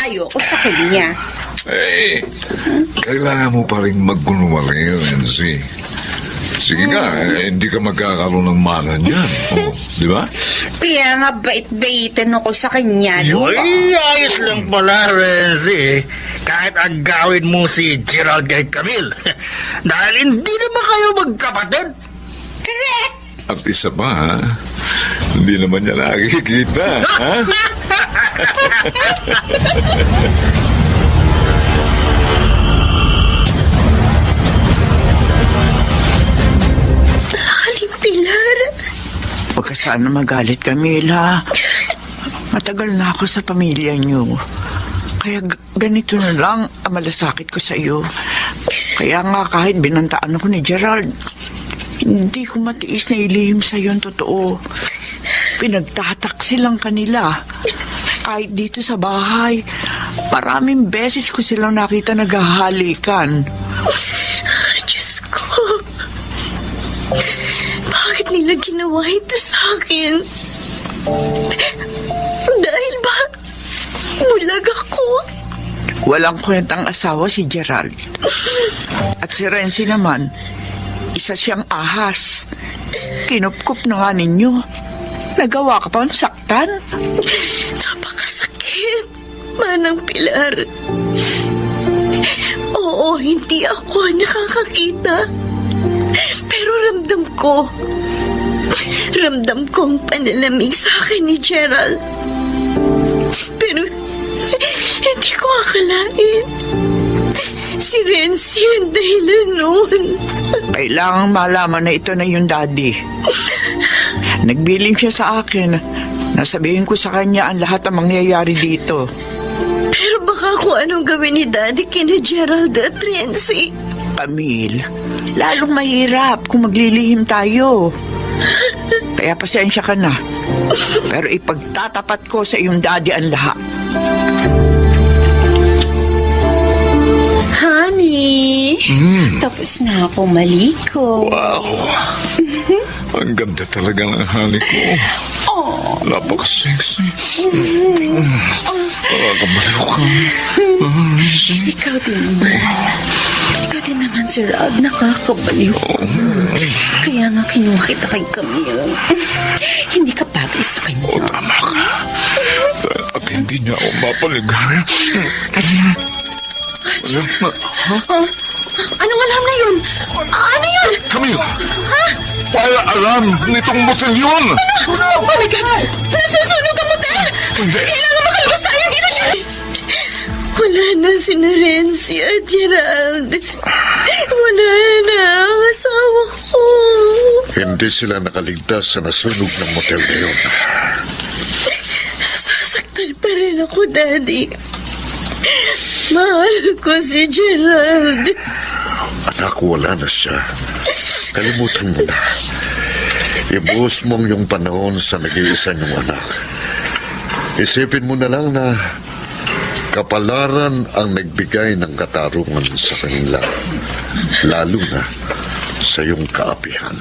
Speaker 11: ayoko sa kanya.
Speaker 6: Eh, kailangan mo pa rin magkunwari, Renzi. Sige nga, hindi ka magkakaroon ng mana niyan. Oh, di ba?
Speaker 11: Kaya nga bait-baitin ako sa kanya, di ba?
Speaker 10: Ay, ayos lang pala, Renzi. Kahit agawin mo si Gerald kay Camille. Dahil hindi naman kayo magkapatid.
Speaker 11: Correct!
Speaker 6: At isa pa, ha? Hindi naman niya nakikita, ha?
Speaker 7: Aling Pilar.
Speaker 5: Huwag ka sana magalit, Camila. Matagal na ako sa pamilya niyo. Kaya ganito na lang ang malasakit ko sa iyo. Kaya nga kahit binantaan ako ni Gerald, hindi ko matiis na ilihim sa iyo ang totoo. Pinagtatak silang kanila. Kahit dito sa bahay, maraming beses ko silang nakita naghahalikan.
Speaker 7: Diyos ko. Bakit nila ginawa ito sa akin? Dahil ba bulag ako?
Speaker 5: Walang kwentang asawa si Gerald. At si Renzi naman, isa siyang ahas. Kinupkup na nga ninyo. Nagawa ka pa ang saktan?
Speaker 7: Napakasakit, Manang Pilar. Oo, hindi ako nakakakita. Pero ramdam ko ang panalamig sa akin ni Gerald. Pero hindi ko akalain. Si Renzi ang dahilan noon.
Speaker 5: Kailangang malaman na ito na yung daddy. Nagbiling siya sa akin. Nasabihin ko sa kanya ang lahat ng mangyayari dito.
Speaker 7: Pero baka kung anong gawin ni Daddy kina Gerald at Renzi.
Speaker 5: Camille, lalong mahirap kung maglilihim tayo. Kaya pasensya ka na. Pero ipagtatapat ko sa iyong daddy ang lahat.
Speaker 11: Honey, tapos na ako maliko.
Speaker 6: Wow! Ang ganda talaga ng halik ko. Napaka-sexy. Nakakabaliw ka.
Speaker 11: Ikaw din naman, Gerald, nakakabaliw ka. Kaya nga kinuha kita kay Camille. Hindi ka bagay sa kanya.
Speaker 6: Tama ka. At hindi niya ako mapaligaran.
Speaker 11: Anong alam na yun? Ano yun?
Speaker 6: Camille! Wala alam nitong motel yun!
Speaker 11: Oh my God! Nasusunog ang motel!
Speaker 6: Hindi!
Speaker 11: Kailangan makalabas tayo dito, Gerald!
Speaker 7: Wala na si Renzi at Gerald. Wala na ang asawa ko.
Speaker 8: Hindi sila nakaligtas sa nasunog ng motel na yun.
Speaker 7: Sasaktan pa rin ako, Daddy. Mahal ko si Gerald.
Speaker 8: Anak, wala na siya. Kalimutan mo na. Ibuhos mong yung panahon sa nag-iisa niyong anak. Isipin mo na lang na kapalaran ang nagbigay ng katarungan sa kanila. Lalo na sa iyong kaapihan.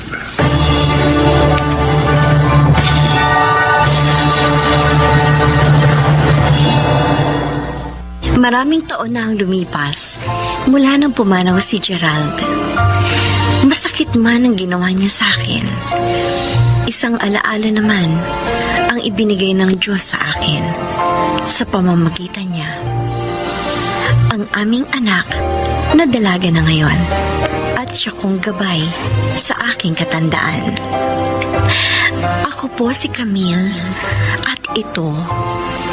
Speaker 7: Maraming taon na ang lumipas mula nang pumanaw si Gerald. Masakit man ang ginawa niya sa akin. Isang alaala naman ang ibinigay ng Diyos sa akin sa pamamagitan niya. Ang aming anak na dalaga na ngayon at siya kong gabay sa aking katandaan. Ako po si Camille at ito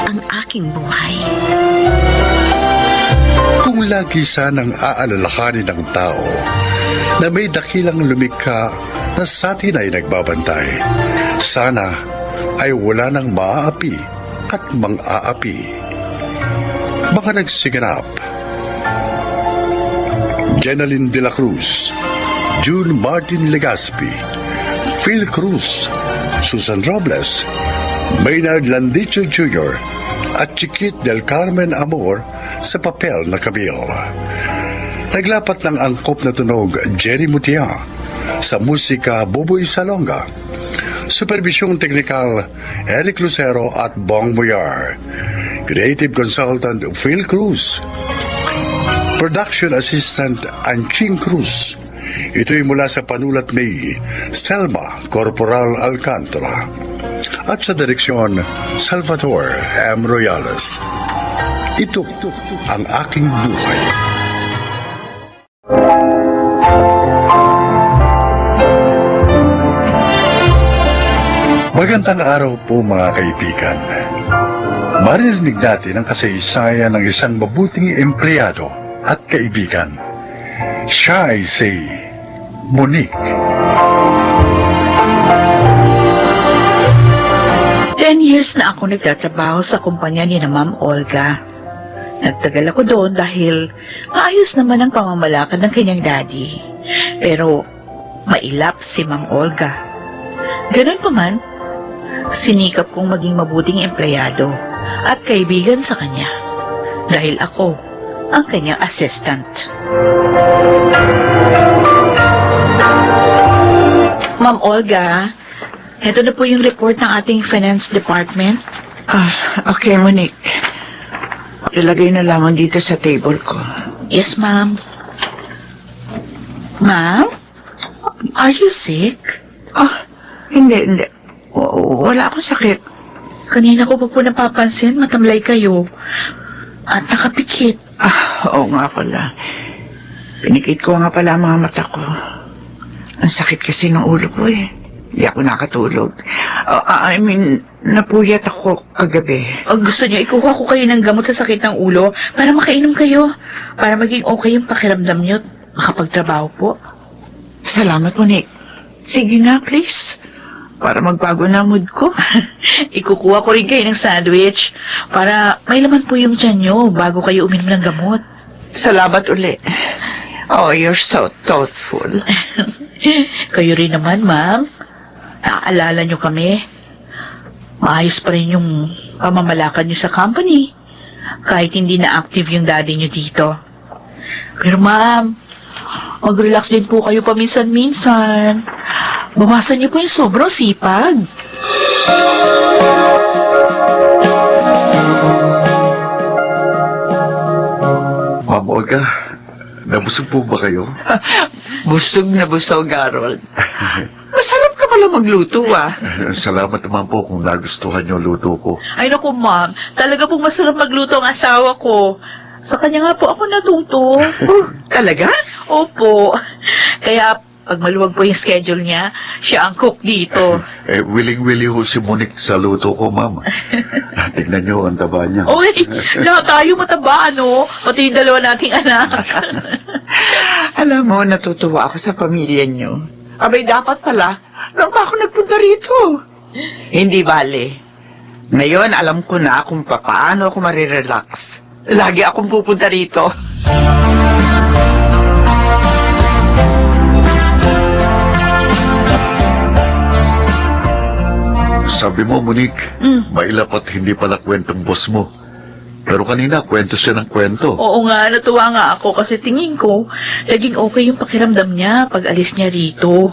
Speaker 7: ang aking buhay.
Speaker 3: Kung lagi sanang aalalahanin ng tao na may dakilang lumikha na sa atin ay nagbabantay, sana ay wala nang maaapi at mang-aapi. Mga nagsiganap: Jenaline de la Cruz, June Martin Legaspi, Phil Cruz, Susan Robles, Maynard Landicho Jr. at Chiquit del Carmen Amor sa papel na Camille. Naglapat ng angkop na tunog Jerry Mutia, sa musika Boboy Salonga, supervisyong teknikal Eric Lucero at Bong Muyar, creative consultant Phil Cruz, production assistant Anching Cruz, Ito'y mula sa panulat ni Selma Corporal Alcantara at sa direksyon Salvador M. Royales. Ito ang aking buhay. Magandang araw po mga kaibigan. Maririnig natin ang kasaysayan ng isang mabuting empleyado at kaibigan. Siya ay si Monique.
Speaker 2: 10 years na ako nagtatrabaho sa kumpanya ni na Ma'am Olga. Nagtagal ako doon dahil maayos naman ang pamamalakad ng kanyang daddy. Pero mailap si Ma'am Olga. Ganun pa man, sinikap kong maging mabuting empleyado at kaibigan sa kanya dahil ako ang kanyang assistant. Ma'am Olga, ito na po yung report ng ating finance department.
Speaker 5: Okay, Monique. Ilagay na lamang dito sa table ko.
Speaker 2: Yes, ma'am. Ma'am? Are you sick?
Speaker 5: Hindi. Wala akong sakit.
Speaker 2: Kanina ko pa po napapansin, matamlay kayo. At nakapikit.
Speaker 5: Oo nga pala. Pinikit ko nga pala ang mga mata ko. Ang sakit kasi ng ulo ko eh. Hindi ako nakatulog. Napuyat ako kagabi.
Speaker 2: Gusto niyo ikuha ko kayo ng gamot sa sakit ng ulo para makainom kayo. Para maging okay yung pakiramdam niyo at makapagtrabaho po.
Speaker 5: Salamat, Monique. Sige nga, please. Para magbago na mood ko.
Speaker 2: Ikukuha ko rin kayo ng sandwich para may laman po yung tiyan niyo bago kayo uminom ng gamot.
Speaker 5: Salamat uli. Oh, you're so thoughtful.
Speaker 2: Kayo rin naman, ma'am. Naaalala niyo kami. Maayos pa rin yung pamamalakad niyo sa company. Kahit hindi na active yung daddy niyo dito. Pero ma'am, mag-relax din po kayo paminsan-minsan. Bawasan niyo po yung sobrang sipag.
Speaker 8: Ma'am Olga, nabusog po ba kayo?
Speaker 5: Busog na busog, Harold. Masarap ka pala magluto,
Speaker 8: Salamat naman po kung nagustuhan niyo luto ko.
Speaker 2: Ay naku ma'am, talaga pong masarap magluto ang asawa ko. Sa kanya nga po ako natuto.
Speaker 5: Talaga?
Speaker 2: Opo. Kaya pag maluwag po yung schedule niya, siya ang cook dito.
Speaker 8: Willing-willing ho si Monique sa luto ko, ma'am. Tignan niyo ang taba niya.
Speaker 2: Oy, lahat tayo mataba, ano? Pati yung dalawa nating anak.
Speaker 5: Alam mo, natutuwa ako sa pamilya niyo. Abay, dapat pala, nang pa ako nagpunta rito. Hindi bale. Ngayon, alam ko na kung paano ako marirelax. Lagi akong pupunta rito.
Speaker 8: Sabi mo, Monique, mailap at hindi pala kwentong boss mo. Pero kanina, kwento siya ng kwento.
Speaker 2: Oo nga, natuwa nga ako kasi tingin ko, naging okay yung pakiramdam niya pag alis niya rito.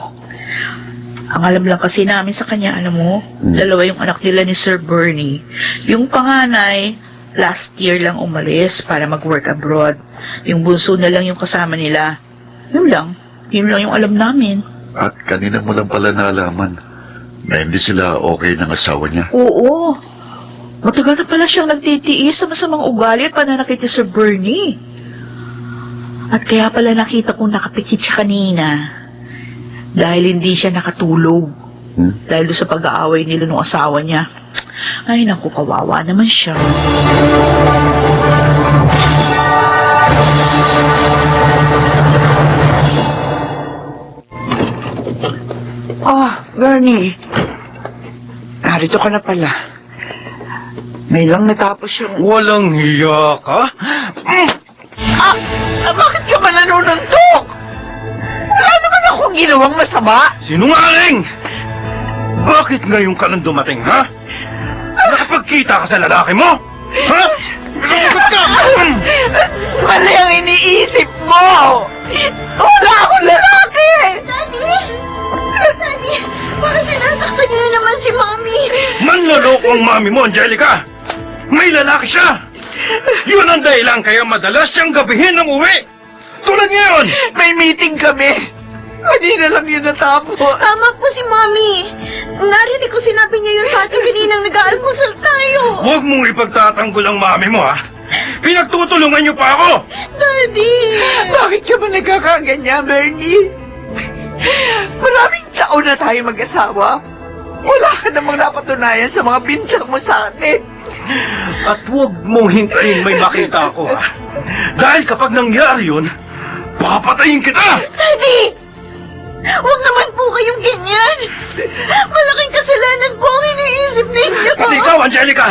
Speaker 2: Ang alam lang kasi namin sa kanya, alam mo, dalawa yung anak nila ni Sir Bernie. Yung panganay, last year lang umalis para mag-work abroad. Yung bunso na lang yung kasama nila. Yun lang yung alam namin.
Speaker 8: At kanina mo lang pala nalaman na hindi sila okay ng asawa niya.
Speaker 2: Oo. Matagal na pala siyang nagtitiis sa masamang ugali at pananakit ni Sir Bernie. At kaya pala nakita kong nakapikit siya kanina. Dahil hindi siya nakatulog. Dahil doon sa pag-aaway nila ng asawa niya. Ay, naku, kawawa naman siya.
Speaker 5: Bernie. Narito ka na pala. May lang natapos yung...
Speaker 9: Walang hiya ka?
Speaker 5: Bakit ka ba nanununtok? Wala naman akong ginawang masama.
Speaker 9: Sinungaling! Bakit ngayon ka nang dumating, ha? Nakapagkita ka sa lalaki mo? Ha? Sumagot ka!
Speaker 5: Mali ang iniisip mo! Wala akong lalaki!
Speaker 7: Daddy, bakit sinasaktan niyo na naman si Mami?
Speaker 9: Manloloko ang mami mo, Angelica! May lalaki siya! Yun ang dahilan kaya madalas siyang gabihin ng uwi! Tulad ngayon!
Speaker 5: May meeting kami.
Speaker 2: Kanina lang yun natapos.
Speaker 7: Tama po si Mami. Narinig ko sinabi niya yun sa atin kaninang nag-aalmusal tayo.
Speaker 4: Huwag mong ipagtatanggol ang mami mo, ha? Pinagtutulungan niyo pa ako!
Speaker 7: Daddy!
Speaker 2: Bakit ka ba nagkakaganyan, Bernie? Maraming taon na tayo mag-asawa. Wala ka namang napatunayan sa mga binsang mo sa atin.
Speaker 4: At huwag mong hintayin may makita ako, ha? Dahil kapag nangyari yun, papatayin kita!
Speaker 7: Daddy! Huwag naman po kayong ganyan. Malaking kasalanan po ang iniisip ninyo.
Speaker 4: Pati ikaw, Angelica!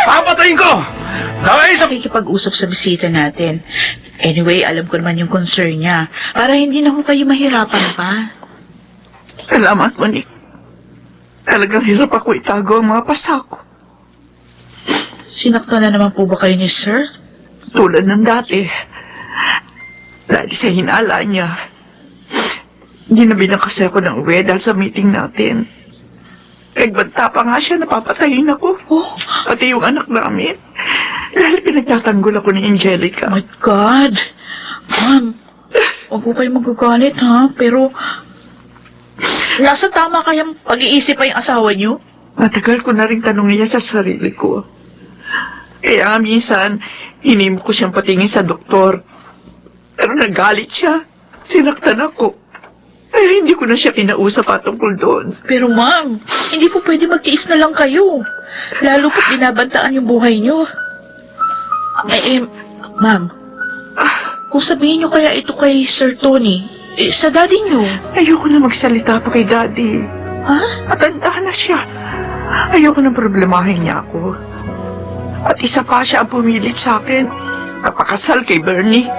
Speaker 4: Papatayin ko! Dahil sa...
Speaker 2: Nakikipag-usap sa bisita natin. Anyway, alam ko naman yung concern niya. Para hindi na ho kayo mahirapan pa. Salamat, Monique. Talagang hirap ako itago ang mga pasako. Sinaktan na naman po ba kayo ni Sir? Tulad ng dati. Dahil sa hinala niya, ginabilang kasi ako ng uwi dahil sa meeting natin. Nagbanta pa nga siya, napapatayin ako. Oh, pati yung anak namin. Dahil pinagtatanggol ako ni Angelica. Oh my God! Ma'am, huwag ko kayo magagalit, ha? Pero, nasa tama kayang pag-iisip pa yung asawa niyo? Matagal ko na rin tanongin niya sa sarili ko. Kaya nga minsan, hinimo ko siyang patingin sa doktor. Pero nagalit siya. Sinaktan ako. Eh, hindi ko na siya kinausap patungkol doon. Pero ma'am, hindi po pwede magtiis na lang kayo. Lalo po't binabantaan yung buhay niyo. Ma'am, kung sabihin niyo kaya ito kay Sir Tony, sa daddy niyo. Ayoko na magsalita pa kay daddy. Ha? Matanda na siya. Ayoko na problemahin niya ako. At isa pa siya ang pumilit sa akin. Kapakasal kay Bernie.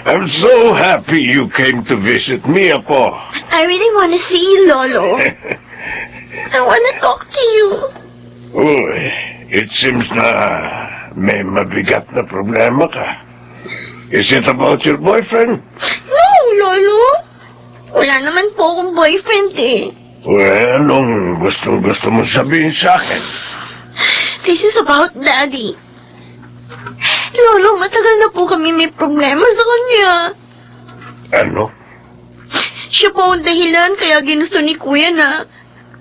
Speaker 4: I'm so happy you came to visit me, Apo.
Speaker 7: I really want to see you, Lolo. I want to talk to you.
Speaker 4: Uy, it seems na may mabigat na problema ka. Is it about your boyfriend?
Speaker 7: No, Lolo. Wala naman po akong boyfriend eh.
Speaker 4: Well, anong gustong-gusto mo sabihin sa akin?
Speaker 7: This is about Daddy. Lolo, matagal na po kami may problema sa kanya.
Speaker 4: Ano?
Speaker 7: Siya po ang dahilan kaya ginusto ni Kuya na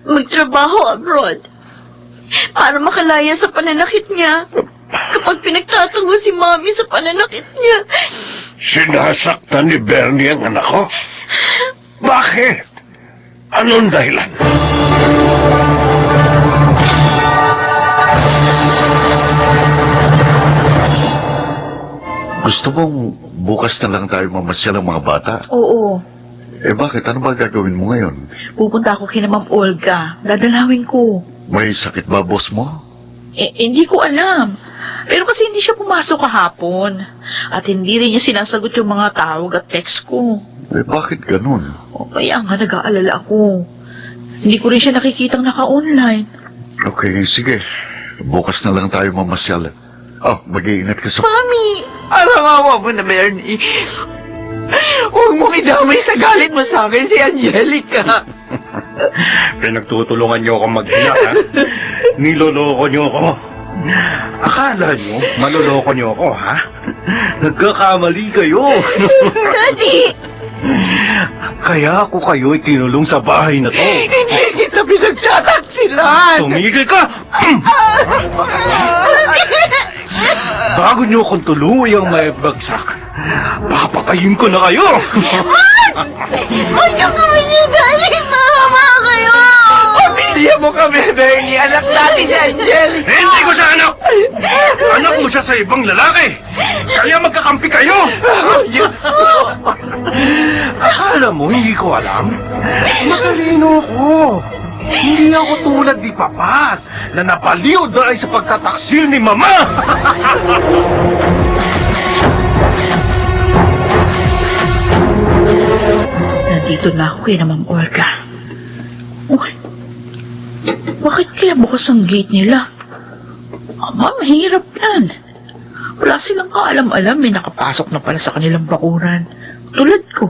Speaker 7: magtrabaho abroad. Para makalaya sa pananakit niya. Kapag pinagtatanggol si Mami sa pananakit niya.
Speaker 4: Sinasaktan ni Bernie ang anak ko? Bakit? Anong dahilan?
Speaker 8: Gusto mong bukas na lang tayo mamasyal ng mga bata?
Speaker 2: Oo.
Speaker 8: Eh bakit? Ano ba gagawin mo ngayon?
Speaker 2: Pupunta ako kina Ma'am Olga. Dadalawin ko.
Speaker 8: May sakit ba boss mo?
Speaker 2: Hindi ko alam. Pero kasi hindi siya pumasok kahapon. At hindi rin niya sinasagot yung mga tawag at text ko.
Speaker 8: Eh bakit ganun?
Speaker 2: O kaya nga nag-aalala ako. Hindi ko rin siya nakikitang naka-online.
Speaker 8: Okay, sige. Bukas na lang tayo mamasyal. Oh, mag-iingat ka sa...
Speaker 7: Mami!
Speaker 2: Arangawa mo na, Bernie. Huwag mong idamay sa galit mo sa akin si Angelica.
Speaker 4: Pinagtutulungan niyo ako mag-iyak, ha? Niloloko niyo ako. Akala niyo, maloloko niyo ako, ha? Nagkakamali kayo.
Speaker 7: Daddy!
Speaker 4: Kaya ako kayo itinulong sa bahay na to.
Speaker 2: Hindi kita pinagtataksilan.
Speaker 4: Tumigil ka! Bago niyo akong tuluyang may bagsak, papatayin ko na kayo!
Speaker 7: Huwag niyo kami niyo, Daddy! Mama kayo!
Speaker 2: Pamilya mo kami, Bernie. Anak natin si Angel.
Speaker 4: Hindi ko siya anak! Anak mo siya sa ibang lalaki! Kaya magkakampi kayo!
Speaker 2: Diyos ko.
Speaker 4: Akala mo, hindi ko alam? Matalino ko! Hindi ako tulad ni Papa na napaliw dahil sa pagtataksil ni Mama!
Speaker 2: Nandito na ako kay na Ma'am Olga. Uy, bakit kaya bukas ang gate nila? Ma'am, hirap yan. Wala silang kaalam-alam, may nakapasok na pala sa kanilang bakuran. Tulad ko.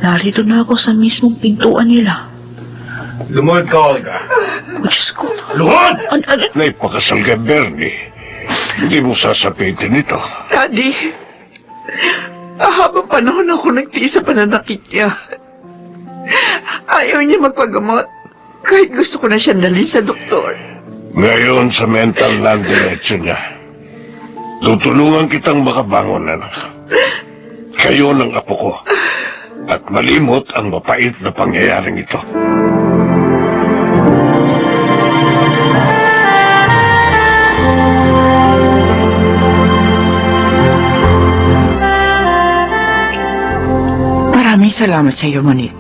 Speaker 2: Narito na ako sa mismong pintuan nila.
Speaker 4: Lumuhod ka, Olga.
Speaker 2: Oh, Diyos ko.
Speaker 4: Luhod!
Speaker 2: Ano?
Speaker 4: Naipakasal ka, Bernie. Hindi mo sasapitin ito.
Speaker 5: Daddy, habang panahon ako nagtiis sa pananakit niya. Ayaw niya magpagamot. Kahit gusto ko na siya dalhin sa doktor.
Speaker 4: Ngayon sa mental na ang diretsyo niya. Tutulungan kitang makabangon, anak. Kayo ng apo ko. At malimot ang mapait na pangyayaring ito.
Speaker 5: Maraming salamat sa iyo, Monique.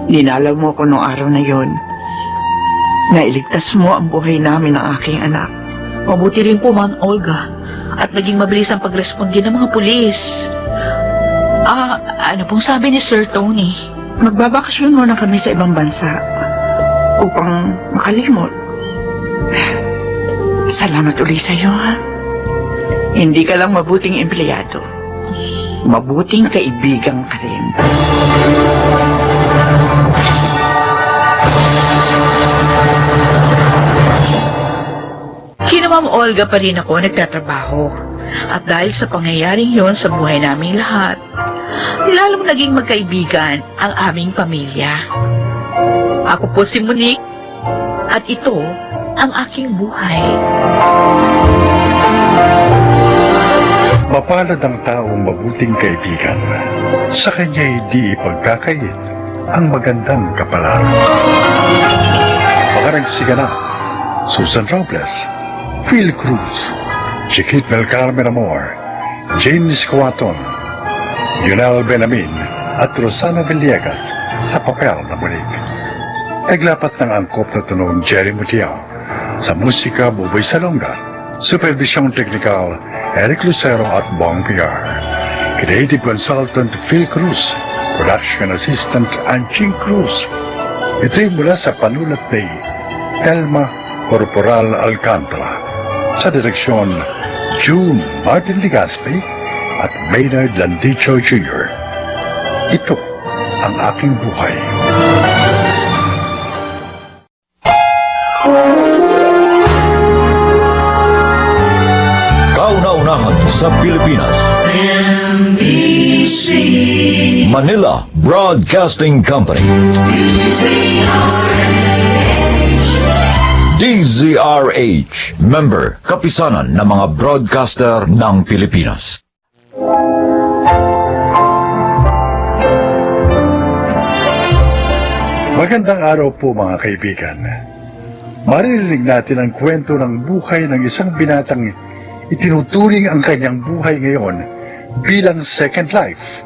Speaker 5: Dinalaw mo ako noong araw na yon. Nailigtas mo ang buhay namin ng aking anak.
Speaker 2: Mabuti rin po, Ma'am Olga. At naging mabilis ang pagresponde ng mga pulis. Ano pong sabi ni Sir Tony?
Speaker 5: Magbabakasyon muna kami sa ibang bansa upang makalimot. Salamat uli sa iyo, ha? Hindi ka lang mabuting empleyado. Mabuting kaibigan ka rin.
Speaker 2: Kina Ma'am Olga pa rin ako nagtatrabaho. At dahil sa pangyayaring yon sa buhay naming lahat, lalong naging magkaibigan ang aming pamilya. Ako po si Monique, at ito ang aking buhay.
Speaker 3: Mapalad ang taong mabuting kaibigan. Sa kanya'y di ipagkakait ang magandang kapalaran. Mga nagsiganap, Susan Robles, Phil Cruz, Chiquit Del Carmen Amor, James Cuaton, Yunel Benamin at Rosana Villegas sa papel na Monique. Naglapat ng angkop na tunong Jerry Mutiao, sa musika Buboy Salonga, supervisyong teknikal Eric Lucero at Bong PR, creative consultant Phil Cruz, production assistant Anching Cruz. Ito'y mula sa panulat ni Telma Corporal Alcantara, sa direksyon June Martin Ligaspi at Maynard Landicho Jr. Ito ang aking buhay.
Speaker 1: Kauna-unahan sa Pilipinas. Manila Broadcasting Company. DZRH, member, kapisanan ng mga broadcaster ng Pilipinas.
Speaker 3: Magandang araw po mga kaibigan. Maririnig natin ang kwento ng buhay ng isang binatang itinuturing ang kanyang buhay ngayon bilang second life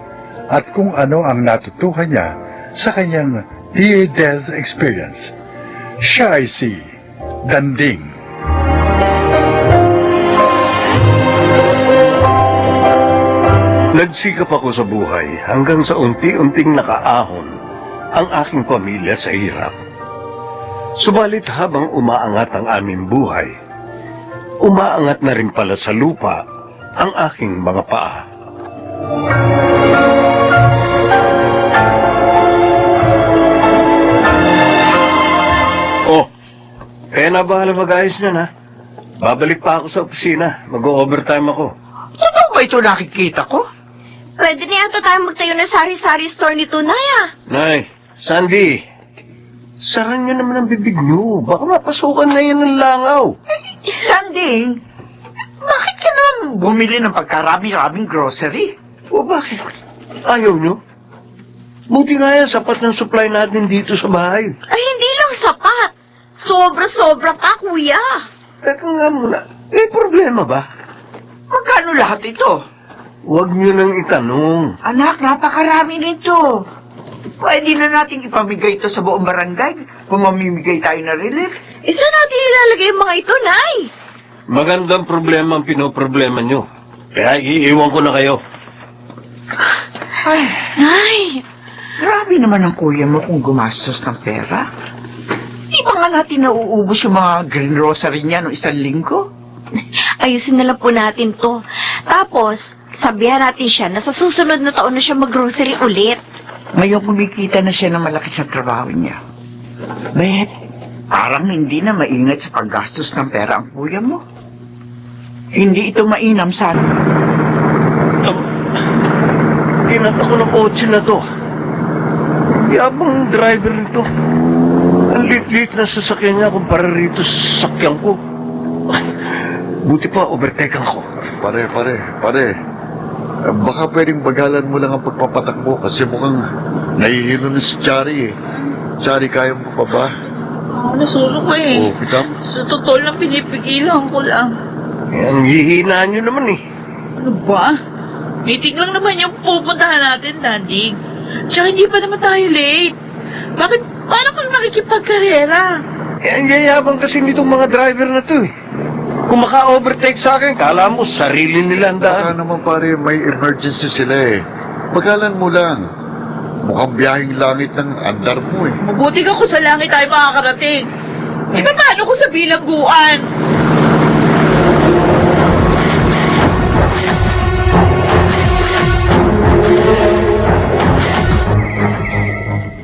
Speaker 3: at kung ano ang natutuhan niya sa kanyang near-death experience. Siya ay si Danding.
Speaker 4: Nagsikap ako sa buhay hanggang sa unti-unting nakaahon ang aking pamilya sa hirap. Subalit habang umaangat ang aming buhay, umaangat na rin pala sa lupa ang aking mga paa. Oh, kaya na bahala mag-ayos niyan, ha? Babalik pa ako sa opisina. Mag-overtime ako.
Speaker 5: Totoo ba ito nakikita ko?
Speaker 7: Pwede na yata tayo magtayo ng sari-sari store nito, Naya.
Speaker 4: Nay, Sandy, saran niyo naman ang bibig niyo. Baka mapasukan na yan ng langaw.
Speaker 5: Danding, bakit ka naman bumili ng pagkarami-raming grocery?
Speaker 4: O bakit? Ayaw niyo? Buti nga yan, sapat ng supply natin dito sa bahay.
Speaker 7: Ay, hindi lang sapat. Sobra-sobra pa, kuya.
Speaker 4: Teka nga muna, may problema ba?
Speaker 5: Magkano lahat ito?
Speaker 4: Huwag niyo nang itanong.
Speaker 5: Anak, napakarami nito. Pwede na natin ipamigay ito sa buong barangay kung mamimigay tayo na relief.
Speaker 7: Saan natin ilalagay yung mga ito, Nay?
Speaker 4: Magandang problema ang pinoproblema niyo. Kaya iiwan ko na kayo.
Speaker 5: Ay,
Speaker 7: Nay!
Speaker 5: grabe naman ang kuya mo kung gumastos ng pera. Di ba nga natin nauubos yung mga green rosary niya noong isang linggo?
Speaker 7: Ayusin na lang po natin to. Tapos, sabihan natin siya na sa susunod na taon na siya mag-grocery ulit.
Speaker 5: Ngayon kumikita na siya ng malaki sa trabaho niya. Beth, parang hindi na maingat sa paggastos ng pera ang kuya mo. Hindi ito mainam sa
Speaker 4: Kinat ako ng kotse na to. Yabang driver nito. Ang lit-lit na sasakyan niya kumpara rito sa sasakyan ko. Ay, buti pa, overtake ko.
Speaker 8: Pare. Baka pwedeng bagalan mo lang ang pagpapatakbo kasi mukhang nahihilo na si Chari eh. Chari, kaya mo pa ba?
Speaker 2: Nasuso ko eh.
Speaker 8: Pitam?
Speaker 2: Sa totoo lang, pinipigilan ko lang.
Speaker 4: Ang hihinaan niyo naman eh.
Speaker 2: Ano ba? Meeting lang naman yung pupuntahan natin, Dandig. Tsaka hindi pa naman tayo late. Bakit? Paano kung nakikipagkarera?
Speaker 4: Ang yayabang kasi nitong mga driver na to eh. Kung maka-overtake sa akin, kala mo sarili nila ang
Speaker 8: Baka
Speaker 4: daan.
Speaker 8: naman pare, may emergency sila eh. Bagalan mo lang. Mukhang biyahing langit ng andar mo eh.
Speaker 2: Mabuti ka kung sa langit tayo makakarating. Eh, paano kung sa bilangguan?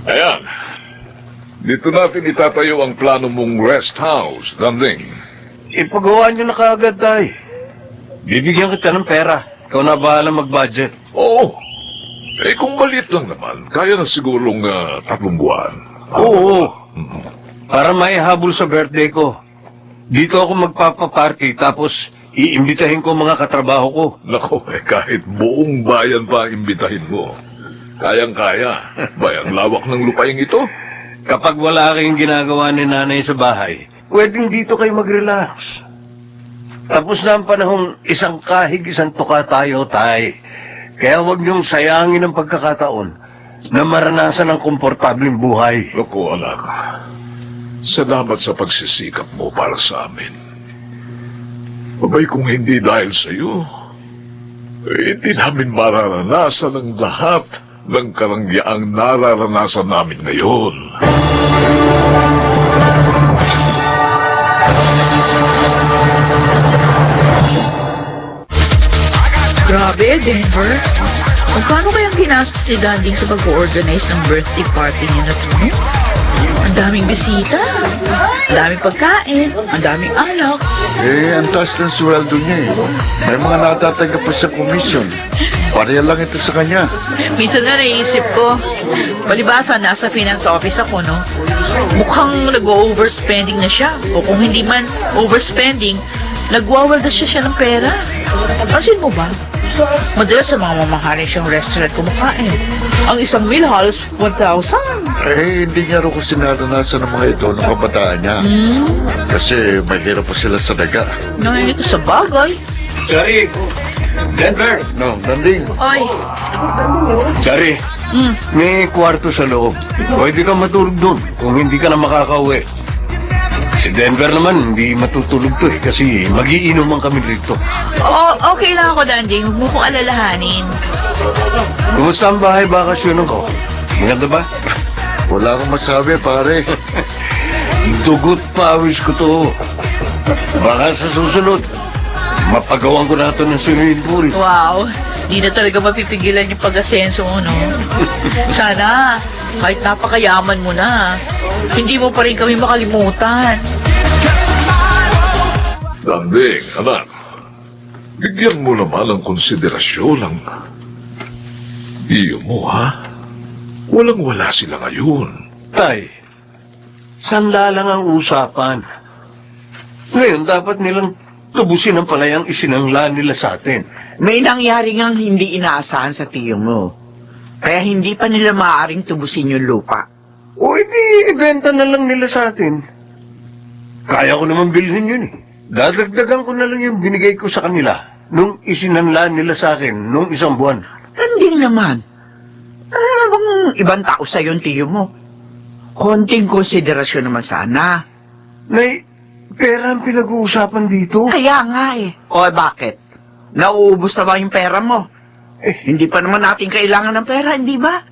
Speaker 6: Ayan. Dito natin itatayo ang plano mong rest house, Danding.
Speaker 4: Ipagawa niyo na kaagad tayo. Bibigyan kita ng pera. Ikaw na bahala mag-budget.
Speaker 6: Oo. Eh kung maliit lang naman, kaya na sigurong 3 buwan.
Speaker 4: Oo. Para maihabol sa birthday ko. Dito ako magpapaparty tapos iimbitahin ko mga katrabaho ko.
Speaker 6: Nako, kahit buong bayan pa ang imbitahin mo. Kayang-kaya. Bayang lawak ng lupaing ito.
Speaker 4: Kapag wala kayong ginagawa ni nanay sa bahay, pwedeng dito kayo mag-relax. Tapos na ang panahon, isang kahig, isang tuka tayo, tay. Kaya huwag niyong sayangin ang pagkakataon na maranasan ang komportableng buhay.
Speaker 6: Nako, anak. Salamat sa pagsisikap mo para sa amin. Abay, kung hindi dahil sa iyo, hindi namin mararanasan ang lahat ng karangyaang nararanasan namin ngayon.
Speaker 2: Grabe, Denver. Magkano kayang ginastos ni Danding sa pag-organize ng birthday party niya na to? Ang daming bisita, ang daming pagkain, ang daming alak.
Speaker 8: Eh, ang taas ng sweldo niya eh. May mga natatanggap pa sa komisyon. Pareha lang ito sa kanya.
Speaker 2: Minsan na naisip ko, palibasa nasa finance office ako, no? Mukhang nag-overspending na siya. O kung hindi man overspending, nagwawalda siya ng pera. Pansin mo ba? Madalas sa mga mamahalin siyang restaurant kumakain. Ang isang meal halos 1,000.
Speaker 8: Eh, hindi niya rin kasi naranasan ng mga ito nung kabataan niya. Kasi may hirap pa sila sa daga.
Speaker 2: Ito sa bagay.
Speaker 4: Sorry, Denver.
Speaker 8: No, Danding.
Speaker 2: Ay,
Speaker 4: Sorry, may kwarto sa loob. Pwede ka matulog doon kung hindi ka na makakauwi. Si Denver naman, hindi matutulog to eh, kasi magiinuman kami rito.
Speaker 2: okay lang ako, Danding. Huwag mo kong alalahanin.
Speaker 4: Kumusta ang bahay bakasyonan ko? Maganda ba?
Speaker 8: Wala akong masabi, pare.
Speaker 4: Dugot pawis ko to. Baka sa susunod, mapagawan ko na ito ng swimming pool.
Speaker 2: Wow, di na talaga mapipigilan yung pag-asenso mo, no? Sana, kahit napakayaman mo na, hindi mo pa rin kami makalimutan.
Speaker 6: Danding, anak. Bigyan mo naman ng konsiderasyon ang iyo mo, ha? Walang-wala sila ngayon.
Speaker 4: Tay, sanla lang ang usapan. Ngayon, dapat nilang tubusin ang palayang isinangla nila sa atin.
Speaker 5: May nangyari ngang hindi inaasahan sa tiyo mo. Kaya hindi pa nila maaaring tubusin yung lupa.
Speaker 4: O edi, ibenta na lang nila sa atin. Kaya ko naman bilhin yun eh. Dadagdagan ko na lang yung binigay ko sa kanila nung isinanla nila sa akin nung 1 buwan.
Speaker 5: Tanding naman. Ano na bang ibang tao sa yung tiyo mo? Konting konsiderasyon naman sana.
Speaker 4: Nay, pera ang pinag-uusapan dito.
Speaker 5: Kaya nga eh. O bakit? Nauubos na ba yung pera mo? Hindi pa naman natin kailangan ng pera, hindi ba?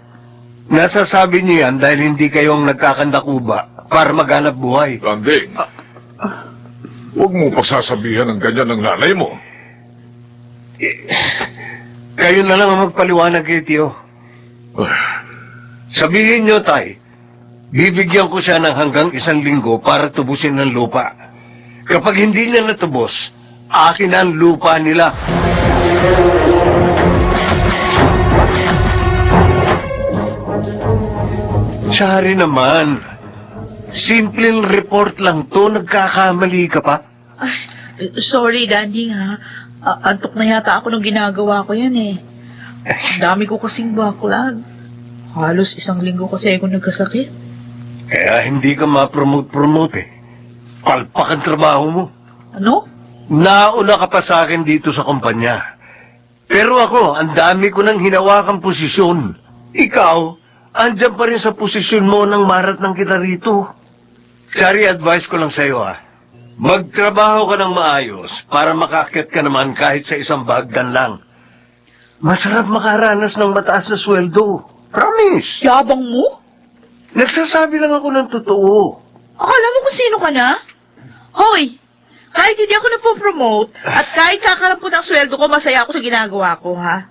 Speaker 4: Nasasabi niyo yan dahil hindi kayong nagkakandakuba para maghanap buhay.
Speaker 6: Danding, huwag mo pasasabihan ng ganyan ng nanay mo.
Speaker 4: Kayo na lang ang magpaliwanag kay Tiyo. Sabihin niyo, Tay, bibigyan ko siya ng hanggang 1 linggo para tubusin ng lupa. Kapag hindi niya natubos, Akin ang lupa nila. Sorry naman. Simpleng report lang to. Nagkakamali ka pa.
Speaker 2: Sorry, Dandy, ha. Antok na yata ako nung ginagawa ko yan, eh. Ang dami ko kasing backlog. Halos 1 linggo kasi ako nagkasakit.
Speaker 4: Kaya hindi ka ma-promote eh. Palpak ang trabaho mo.
Speaker 2: Ano?
Speaker 4: Nauna ka pa sa akin dito sa kumpanya. Pero ako, ang dami ko nang hinawakang posisyon. Ikaw, andyan pa rin sa posisyon mo nang marat ng kita rito. Sorry, advice ko lang sa'yo magtrabaho ka ng maayos para makakit ka naman kahit sa isang bagdan lang. Masarap makaranas ng mataas na sweldo. Promise.
Speaker 2: Yabang mo?
Speaker 4: Nagsasabi lang ako ng totoo.
Speaker 2: Akala mo kung sino ka na? Hoy, kahit hindi ako napopromote at kahit kakarampot ang sweldo ko, masaya ako sa ginagawa ko, ha?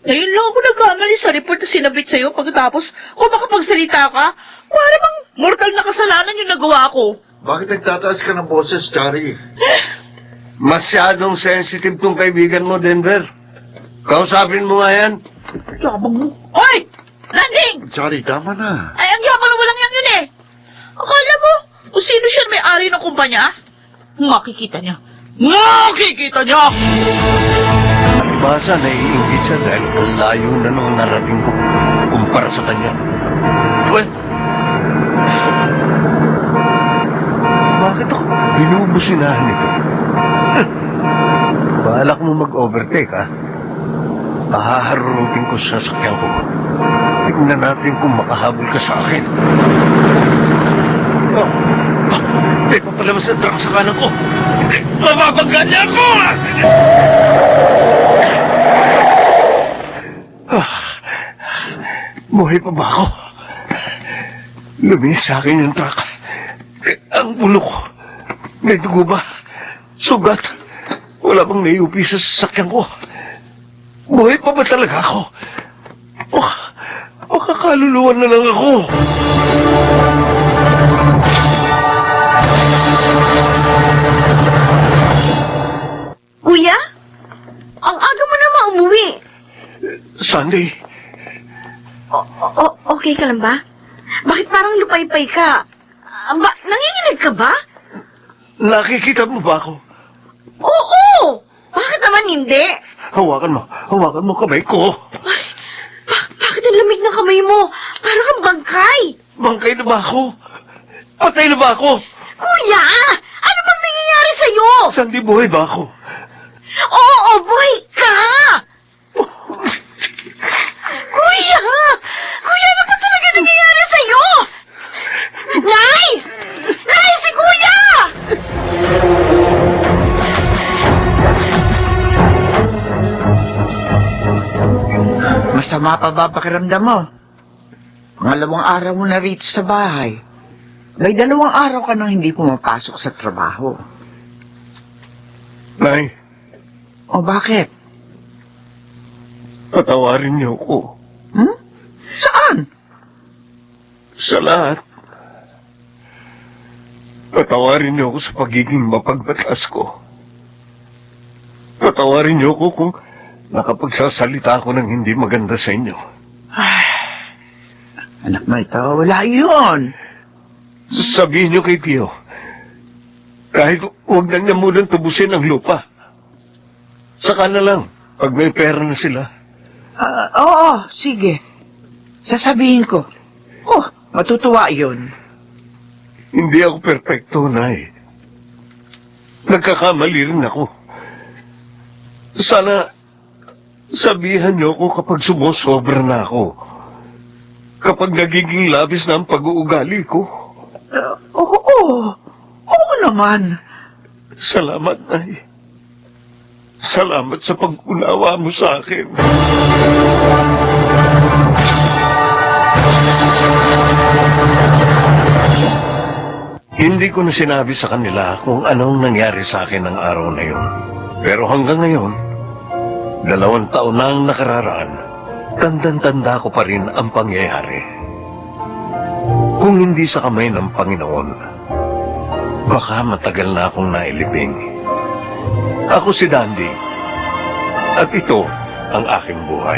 Speaker 2: Ngayon lang ako nagkamali sa report na sinabit sa'yo pagkatapos kung makapagsalita ka, para bang mortal na kasalanan yung nagawa ko.
Speaker 8: Bakit nagtataas ka ng boses, Chari?
Speaker 4: Masyadong sensitive tong kaibigan mo, Denver. Kausapin mo nga yan.
Speaker 2: Yabang mo. Hoy! Landing!
Speaker 8: Chari, tama na.
Speaker 2: Ay, ang yabang na walang yan yun eh. Akala mo, kung sino siya may-ari ng kumpanya? Makikita niya. Makikita niya!
Speaker 4: Basa naiingit siya dahil ang layo na nung narating ko kumpara sa kanya. Well, bakit ako binubusinahan ito? Balak mo mag-overtake, ha? Pahaharutin ko sa sasakyan ko. Tignan natin kung makahabol ka sa akin. Teka pala mas sa truck sa kanan ko. Mababangga niya ako! Buhay pa ba ako? Lumis sa akin yung truck. Ang ulo ko. May dugo ba? Sugat. Wala bang naiupi sa sasakyan ko. Buhay pa ba talaga ako? O kakaluluwan na lang ako.
Speaker 7: Kuya? Ang aga mo naman umuwi.
Speaker 4: Sunday,
Speaker 7: Okay ka lang ba? Bakit parang lupay-pay ka? Nanginginig ka ba?
Speaker 4: nakikita mo ba ako?
Speaker 7: Oo! Bakit naman hindi?
Speaker 4: Hawakan mo kamay ko.
Speaker 7: Bakit ang lamig ng kamay mo? Parang kang bangkay.
Speaker 4: Bangkay na ba ako? Patay na ba ako?
Speaker 7: Kuya! Ano bang nangyayari sa'yo?
Speaker 4: Sunday, buhay ba ako?
Speaker 7: Oo, buhay ka! Kuya! Kuya, ano ba talaga nangyayari sa'yo? Nay! Nay, si Kuya!
Speaker 5: Masama pa ba pakiramdam mo? Pangalawang araw mo na rito sa bahay. May 2 araw ka nang hindi pumapasok sa trabaho.
Speaker 4: Nay,
Speaker 5: O bakit?
Speaker 4: patawarin niyo ako.
Speaker 5: Saan?
Speaker 4: Sa lahat. Patawarin niyo ako sa pagiging mapagbatas ko. Patawarin niyo ako kung nakapagsasalita ako ng hindi maganda sa inyo.
Speaker 5: Anak mo ito, wala yun.
Speaker 4: Sabihin niyo kay Tio, kahit huwag na niya munang tubusin ang lupa. Saka na lang, pag may pera na sila.
Speaker 5: Oo, sige. Sasabihin ko. Oh, matutuwa yun.
Speaker 4: Hindi ako perpekto, Nay. Nagkakamali rin ako. Sana sabihan niyo ako kapag sumusobra na ako. Kapag nagiging labis na ang pag-uugali ko.
Speaker 5: Oo naman.
Speaker 4: Salamat, Nay. Salamat sa pag-unawa mo sa akin. Hindi ko na sinabi sa kanila kung anong nangyari sa akin ng araw na yun. Pero hanggang ngayon, 2 taon na ang nakararaan, tandang-tanda ko pa rin ang pangyayari. Kung hindi sa kamay ng Panginoon, baka matagal na akong nailibing. Ako si Dandy. At ito ang aking buhay.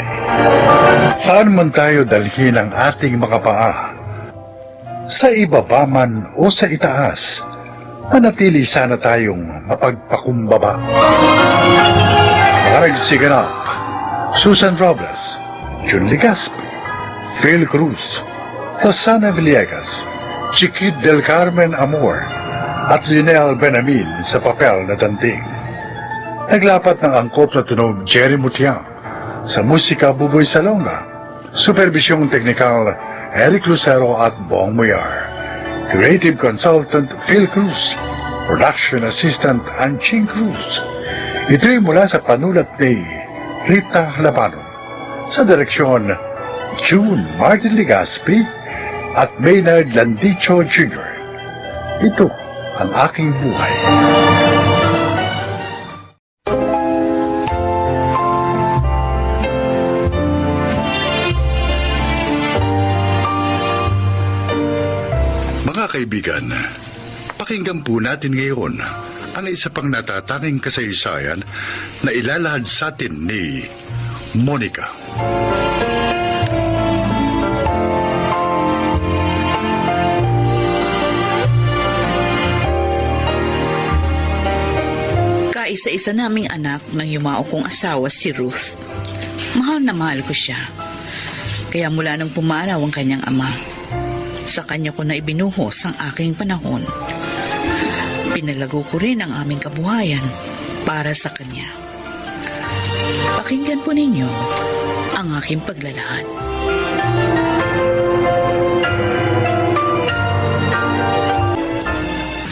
Speaker 3: Saan man tayo dalhin ang ating mga paa, sa ibaba man o sa itaas, manatili sana tayong mapagpakumbaba. Mga nagsiganap, Susan Robles, Jun Ligaspi, Phil Cruz, Rosana Villegas, Chiquit del Carmen Amor, at Linel Benamin sa papel na danting. Naglapat ng angkop na tunog Jerry Mutiang, sa musika Buboy Salonga, supervisyong teknikal Eric Lucero at Bong Muyar, creative consultant Phil Cruz, production assistant Anching Cruz. Ito'y mula sa panulat ni Rita Labano, sa direksyon June Martin Ligaspi at Maynard Landicho Jr. Ito ang aking buhay.
Speaker 8: Mga kaibigan, pakinggan po natin ngayon ang isa pang natatanging kasaysayan na ilalahad sa atin ni Monica.
Speaker 11: Kaisa-isa naming anak ng yumao kong asawa si Ruth. Mahal na mahal ko siya. Kaya mula nang pumanaw ang kanyang ama, sa kanya ko na ibinuhos ang aking panahon. Pinalago ko rin ang aming kabuhayan para sa kanya. Pakinggan po ninyo ang aking paglalahad.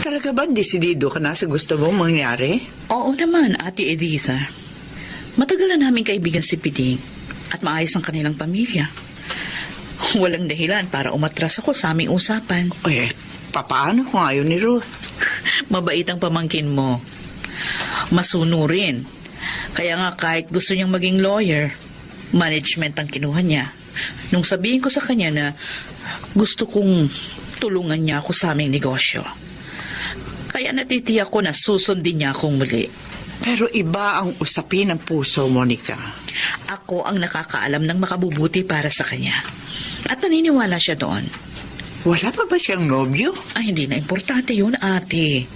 Speaker 5: Talaga ba desidido ka na sa gusto mong mangyari?
Speaker 11: Oo naman, Ate Editha. Matagal na namin kaibigan si Piding at maayos ang kanilang pamilya. Walang dahilan para umatras ako sa aming usapan.
Speaker 5: Eh, papaano kung ayaw ni Ruth?
Speaker 11: Mabait ang pamangkin mo. Masunurin. Kaya nga kahit gusto niyang maging lawyer, management ang kinuha niya. Nung sabihin ko sa kanya na gusto kong tulungan niya ako sa aming negosyo. Kaya natitiyak ko na susundin niya akong muli.
Speaker 5: Pero iba ang usapin ng puso, Monica.
Speaker 11: Ako ang nakakaalam ng makabubuti para sa kanya. At naniniwala siya doon.
Speaker 5: Wala pa ba siyang nobyo?
Speaker 11: Ay, hindi na importante yun, ate.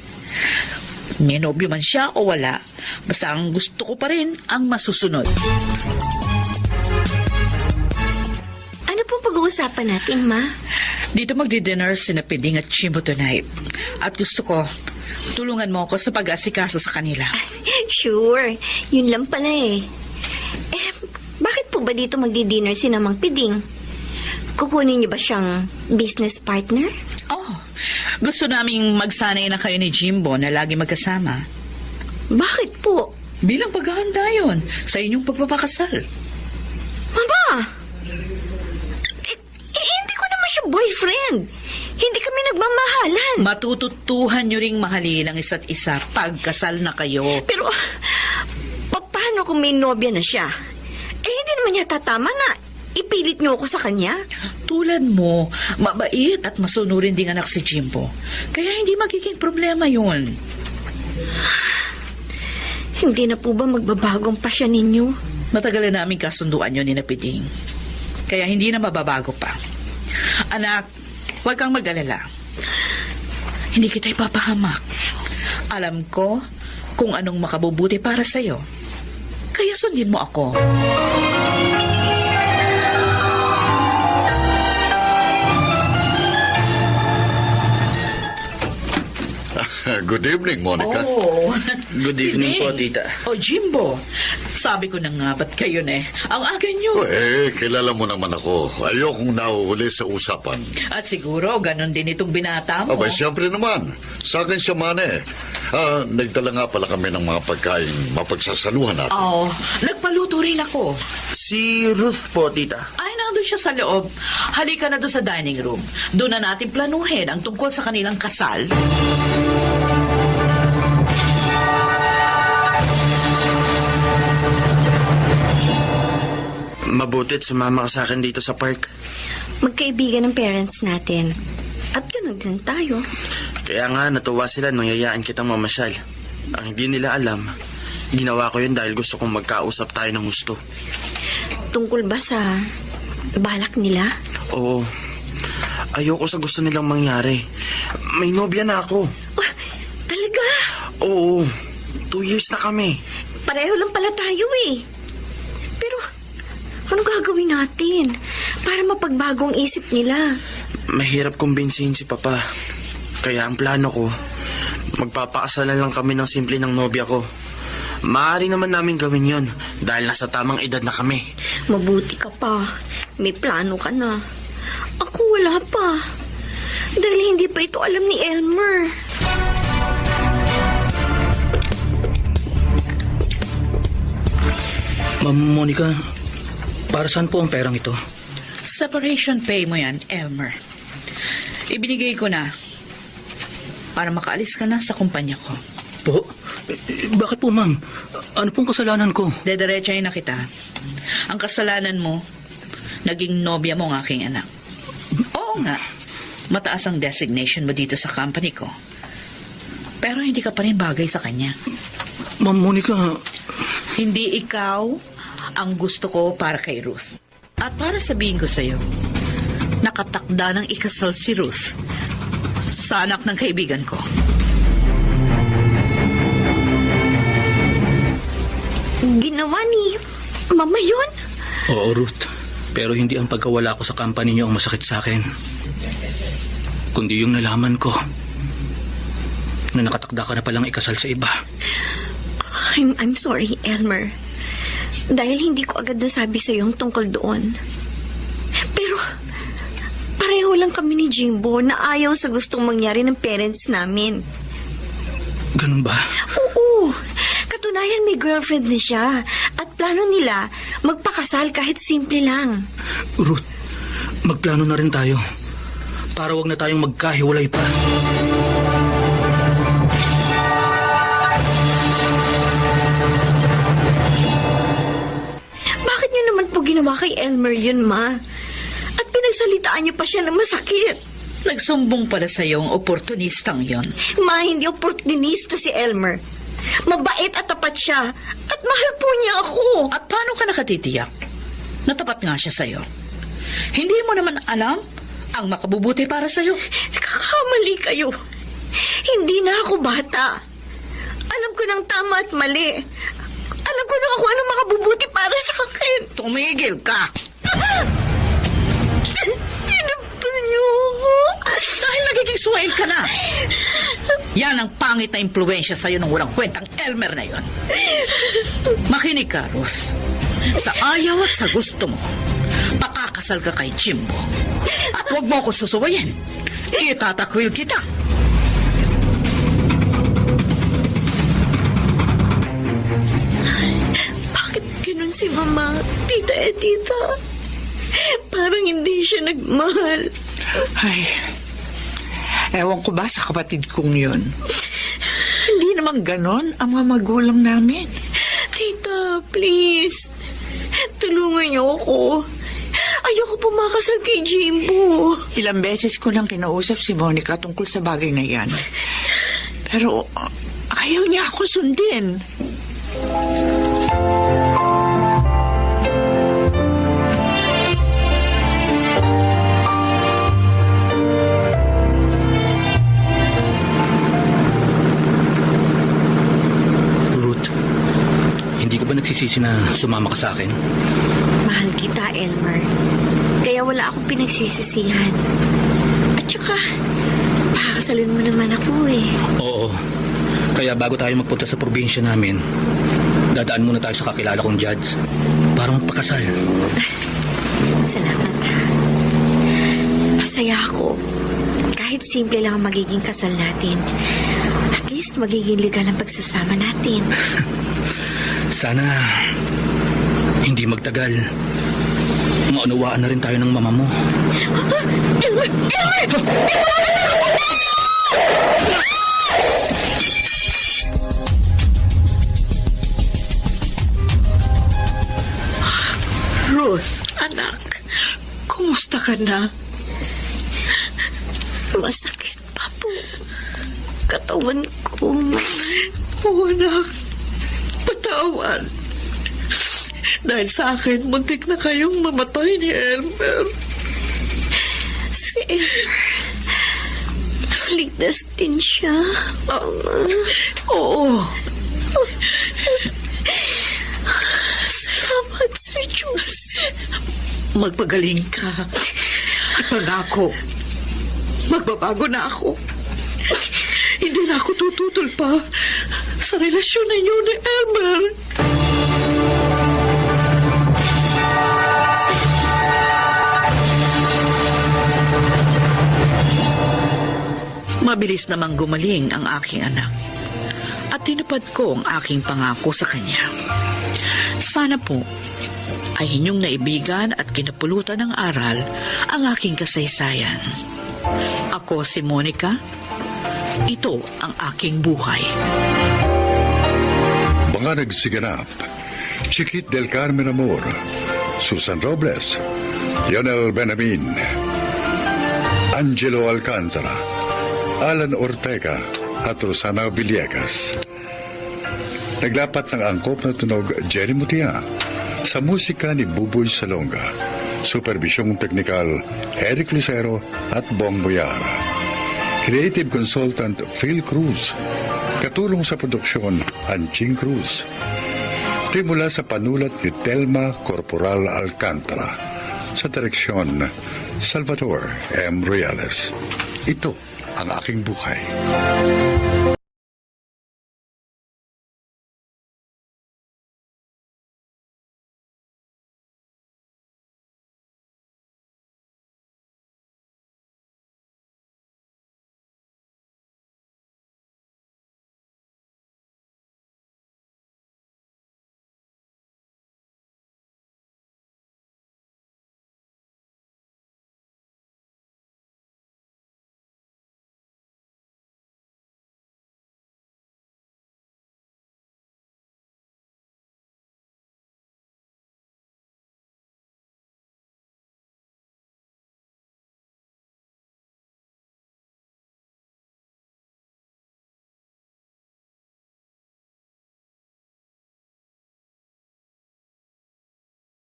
Speaker 11: May nobyo man siya o wala. Basta ang gusto ko pa rin ang masusunod.
Speaker 7: Ano pong pag-uusapan natin, Ma?
Speaker 11: Dito magdi-dinner sina Piding at Chimbo tonight. At gusto ko, tulungan mo ako sa pag-asikaso sa kanila.
Speaker 7: Sure, yun lang pala eh. Bakit po ba dito magdi-dinner si Namang Piding? Kukunin niyo ba siyang business partner?
Speaker 11: Oh, gusto naming magsanay na kayo ni Jimbo na lagi magkasama.
Speaker 7: Bakit po?
Speaker 11: Bilang paghahanda yun sa inyong pagpapakasal.
Speaker 7: Mama! Hindi ko naman siya boyfriend. Hindi kami nagmamahalan.
Speaker 11: Matututuhan nyo ring mahalin ang isa't isa pagkasal na kayo.
Speaker 7: Pero, paano kung may nobya na siya? Hindi naman niya tatama na ipilit niyo ako sa kanya.
Speaker 11: Tulad mo, mabait at masunurin ding anak si Jimbo. Kaya hindi magiging problema yun.
Speaker 7: Hindi na po ba magbabagong pasya ninyo?
Speaker 11: Matagal na namin kasunduan yun ni Napiding. Kaya hindi na mababago pa. Anak, huwag kang mag-alala. Hindi kita ipapahamak. Alam ko kung anong makabubuti para sa'yo. Kaya sundin mo ako.
Speaker 8: Good evening, Monica.
Speaker 11: Oh.
Speaker 9: Good evening po, tita.
Speaker 11: Oh, Jimbo. Sabi ko na nga, ba't kayo na ang aga nyo?
Speaker 8: Kilala mo naman ako. Ayokong nahuhuli sa usapan.
Speaker 11: At siguro, ganon din itong binata mo.
Speaker 8: Siyempre naman. Sa akin siya man eh. Nagdala nga pala kami ng mga pagkain mapagsasaluhan natin.
Speaker 11: Oh, nagpaluto rin ako.
Speaker 9: Si Ruth po, tita.
Speaker 11: Ay, nandun siya sa loob. Halika na doon sa dining room. Doon na natin planuhin ang tungkol sa kanilang kasal.
Speaker 9: Mabutit sumama ka sa akin dito sa park.
Speaker 7: Magkaibigan ng parents natin. At ganun din tayo.
Speaker 9: Kaya nga natuwa sila nung yayaan kitang mamasyal. Ang hindi nila alam, Ginawa ko yun dahil gusto kong magkausap tayo ng gusto.
Speaker 7: Tungkol ba sa balak nila?
Speaker 9: Oo. Ayoko sa gusto nilang mangyari. May nobya na ako.
Speaker 7: Ah, talaga?
Speaker 9: Oo. 2 years na kami.
Speaker 7: Pareho lang pala tayo eh. Pero, anong gagawin natin para mapagbagong isip nila?
Speaker 9: Mahirap kumbinsihin si Papa. Kaya ang plano ko, magpapakasalan lang kami ng simple ng nobya ko. Maaari naman namin gawin yon dahil nasa tamang edad na kami.
Speaker 7: Mabuti ka pa. May plano ka na. Ako wala pa. Dahil hindi pa ito alam ni Elmer.
Speaker 12: Ma'am Monica, para saan po ang perang ito?
Speaker 2: Separation pay mo yan, Elmer. Ibinigay ko na para makaalis ka na sa kumpanya ko.
Speaker 12: Po? Bakit po, ma'am? Ano pong kasalanan ko?
Speaker 2: Dederechahin na kita. Ang kasalanan mo, naging nobya mo ang aking anak. Oo nga, mataas ang designation mo dito sa company ko. Pero hindi ka pa rin bagay sa kanya.
Speaker 12: Ma'am Monica,
Speaker 2: Hindi ikaw ang gusto ko para kay Ruth. At para sabihin ko sa'yo, nakatakda ng ikasal si Ruth sa anak ng kaibigan ko.
Speaker 7: Ginawa ni Mama yun?
Speaker 12: oo Ruth, pero hindi ang pagkawala ko sa company niyo ang masakit sa akin. Kundi yung nalaman ko na nakatakda ka na palang ikasal sa iba.
Speaker 7: I'm sorry, Elmer. Dahil hindi ko agad nasabi sa yung tungkol doon. Pero, pareho lang kami ni Jimbo na ayaw sa gustong mangyari ng parents namin.
Speaker 12: Ganun ba?
Speaker 7: Oo. Katunayan may girlfriend na siya. At plano nila magpakasal kahit simple lang.
Speaker 12: Ruth, magplano na rin tayo para wag na tayong magkahiwalay pa.
Speaker 7: Bakit niyo naman po ginawa kay Elmer yun, Ma? At pinagsalitaan niyo pa siya ng masakit.
Speaker 2: Nagsumbong pala sa'yo ang oportunistang yon.
Speaker 7: Ma, hindi oportunista si Elmer. Mabait at tapat siya. At mahal po niya ako.
Speaker 2: At paano ka nakatitiyak? Natapat nga siya sa'yo. Hindi mo naman alam ang makabubuti para sa'yo.
Speaker 7: Nakakamali kayo. Hindi na ako bata. Alam ko ng tama at mali. Alam ko na kung anong makabubuti para sa akin.
Speaker 2: Tumigil ka!
Speaker 7: Sinampal niyo ako.
Speaker 2: Dahil nagiging suwail ka na. Yan ang pangit na impluensya sa'yo ng walang kwentang Elmer na yon. Makinig ka, Ruth. Sa ayaw at sa gusto mo, pakakasal ka kay Jimbo. At huwag mo ako susuwayin. Itatakwil kita.
Speaker 7: Bakit ganun si Mama, Tita Edita? Parang hindi siya nagmahal.
Speaker 5: Ay, ewan ko ba sa kapatid kong yun? Hindi naman ganon ang mga magulang namin.
Speaker 7: Tita, please. Tulungan niyo ako. Ayoko pumakasal kay Jimbo.
Speaker 5: Ilang beses ko nang kinausap si Monica tungkol sa bagay na yan. Pero ayaw niya ako sundin.
Speaker 12: Ruth, hindi ka ba nagsisisi na sumama ka sa akin?
Speaker 7: Mahal kita, Elmer. Kaya wala akong pinagsisisihan. At saka, pakakasalin mo naman ako eh.
Speaker 12: Oo. Kaya bago tayo magpunta sa probinsya namin, dadaan muna tayo sa kakilala kong judge para magpakasal.
Speaker 7: Salamat ha. Masaya ako. Kahit simple lang ang magiging kasal natin. At least magiging legal ang pagsasama natin.
Speaker 12: Sana hindi magtagal. Maunawaan na rin tayo ng mama mo.
Speaker 7: Elmer! Elmer!
Speaker 5: Ruth, anak, kumusta ka na?
Speaker 7: Masakit pa po. Katawan ko.
Speaker 5: Oo, anak. Ba't Patawad. Dahil sa akin, muntik na kayong mamatay ni Elmer.
Speaker 7: Si Elmer, flightless din siya.
Speaker 5: Oo.
Speaker 7: Salamat, Sir Diyos.
Speaker 5: Magpagaling ka. At pangako, magbabago na ako. Hindi na ako tututol pa sa relasyon ninyo ni Elmer. Mabilis namang gumaling ang aking anak at tinupad ko ang aking pangako sa kanya. Sana po ay inyong naibigan at kinapulutan ng aral ang aking kasaysayan. Ako si Monica. Ito ang aking buhay.
Speaker 3: Mga nagsiganap, Chiquit del Carmen Amor, Susan Robles, Lionel Benamin, Angelo Alcantara, Alan Ortega at Rosana Villegas. Naglapat ng angkop na tunog Jerry Mutia sa musika ni Buboy Salonga, supervisyong teknikal Eric Lucero at Bong Boyara. Creative Consultant Phil Cruz. Katulong sa produksyon Anching Cruz. Ito mula sa panulat ni Telma Corporal Alcantara. Sa direksyon Salvador M. Reales. Ito ang aking buhay.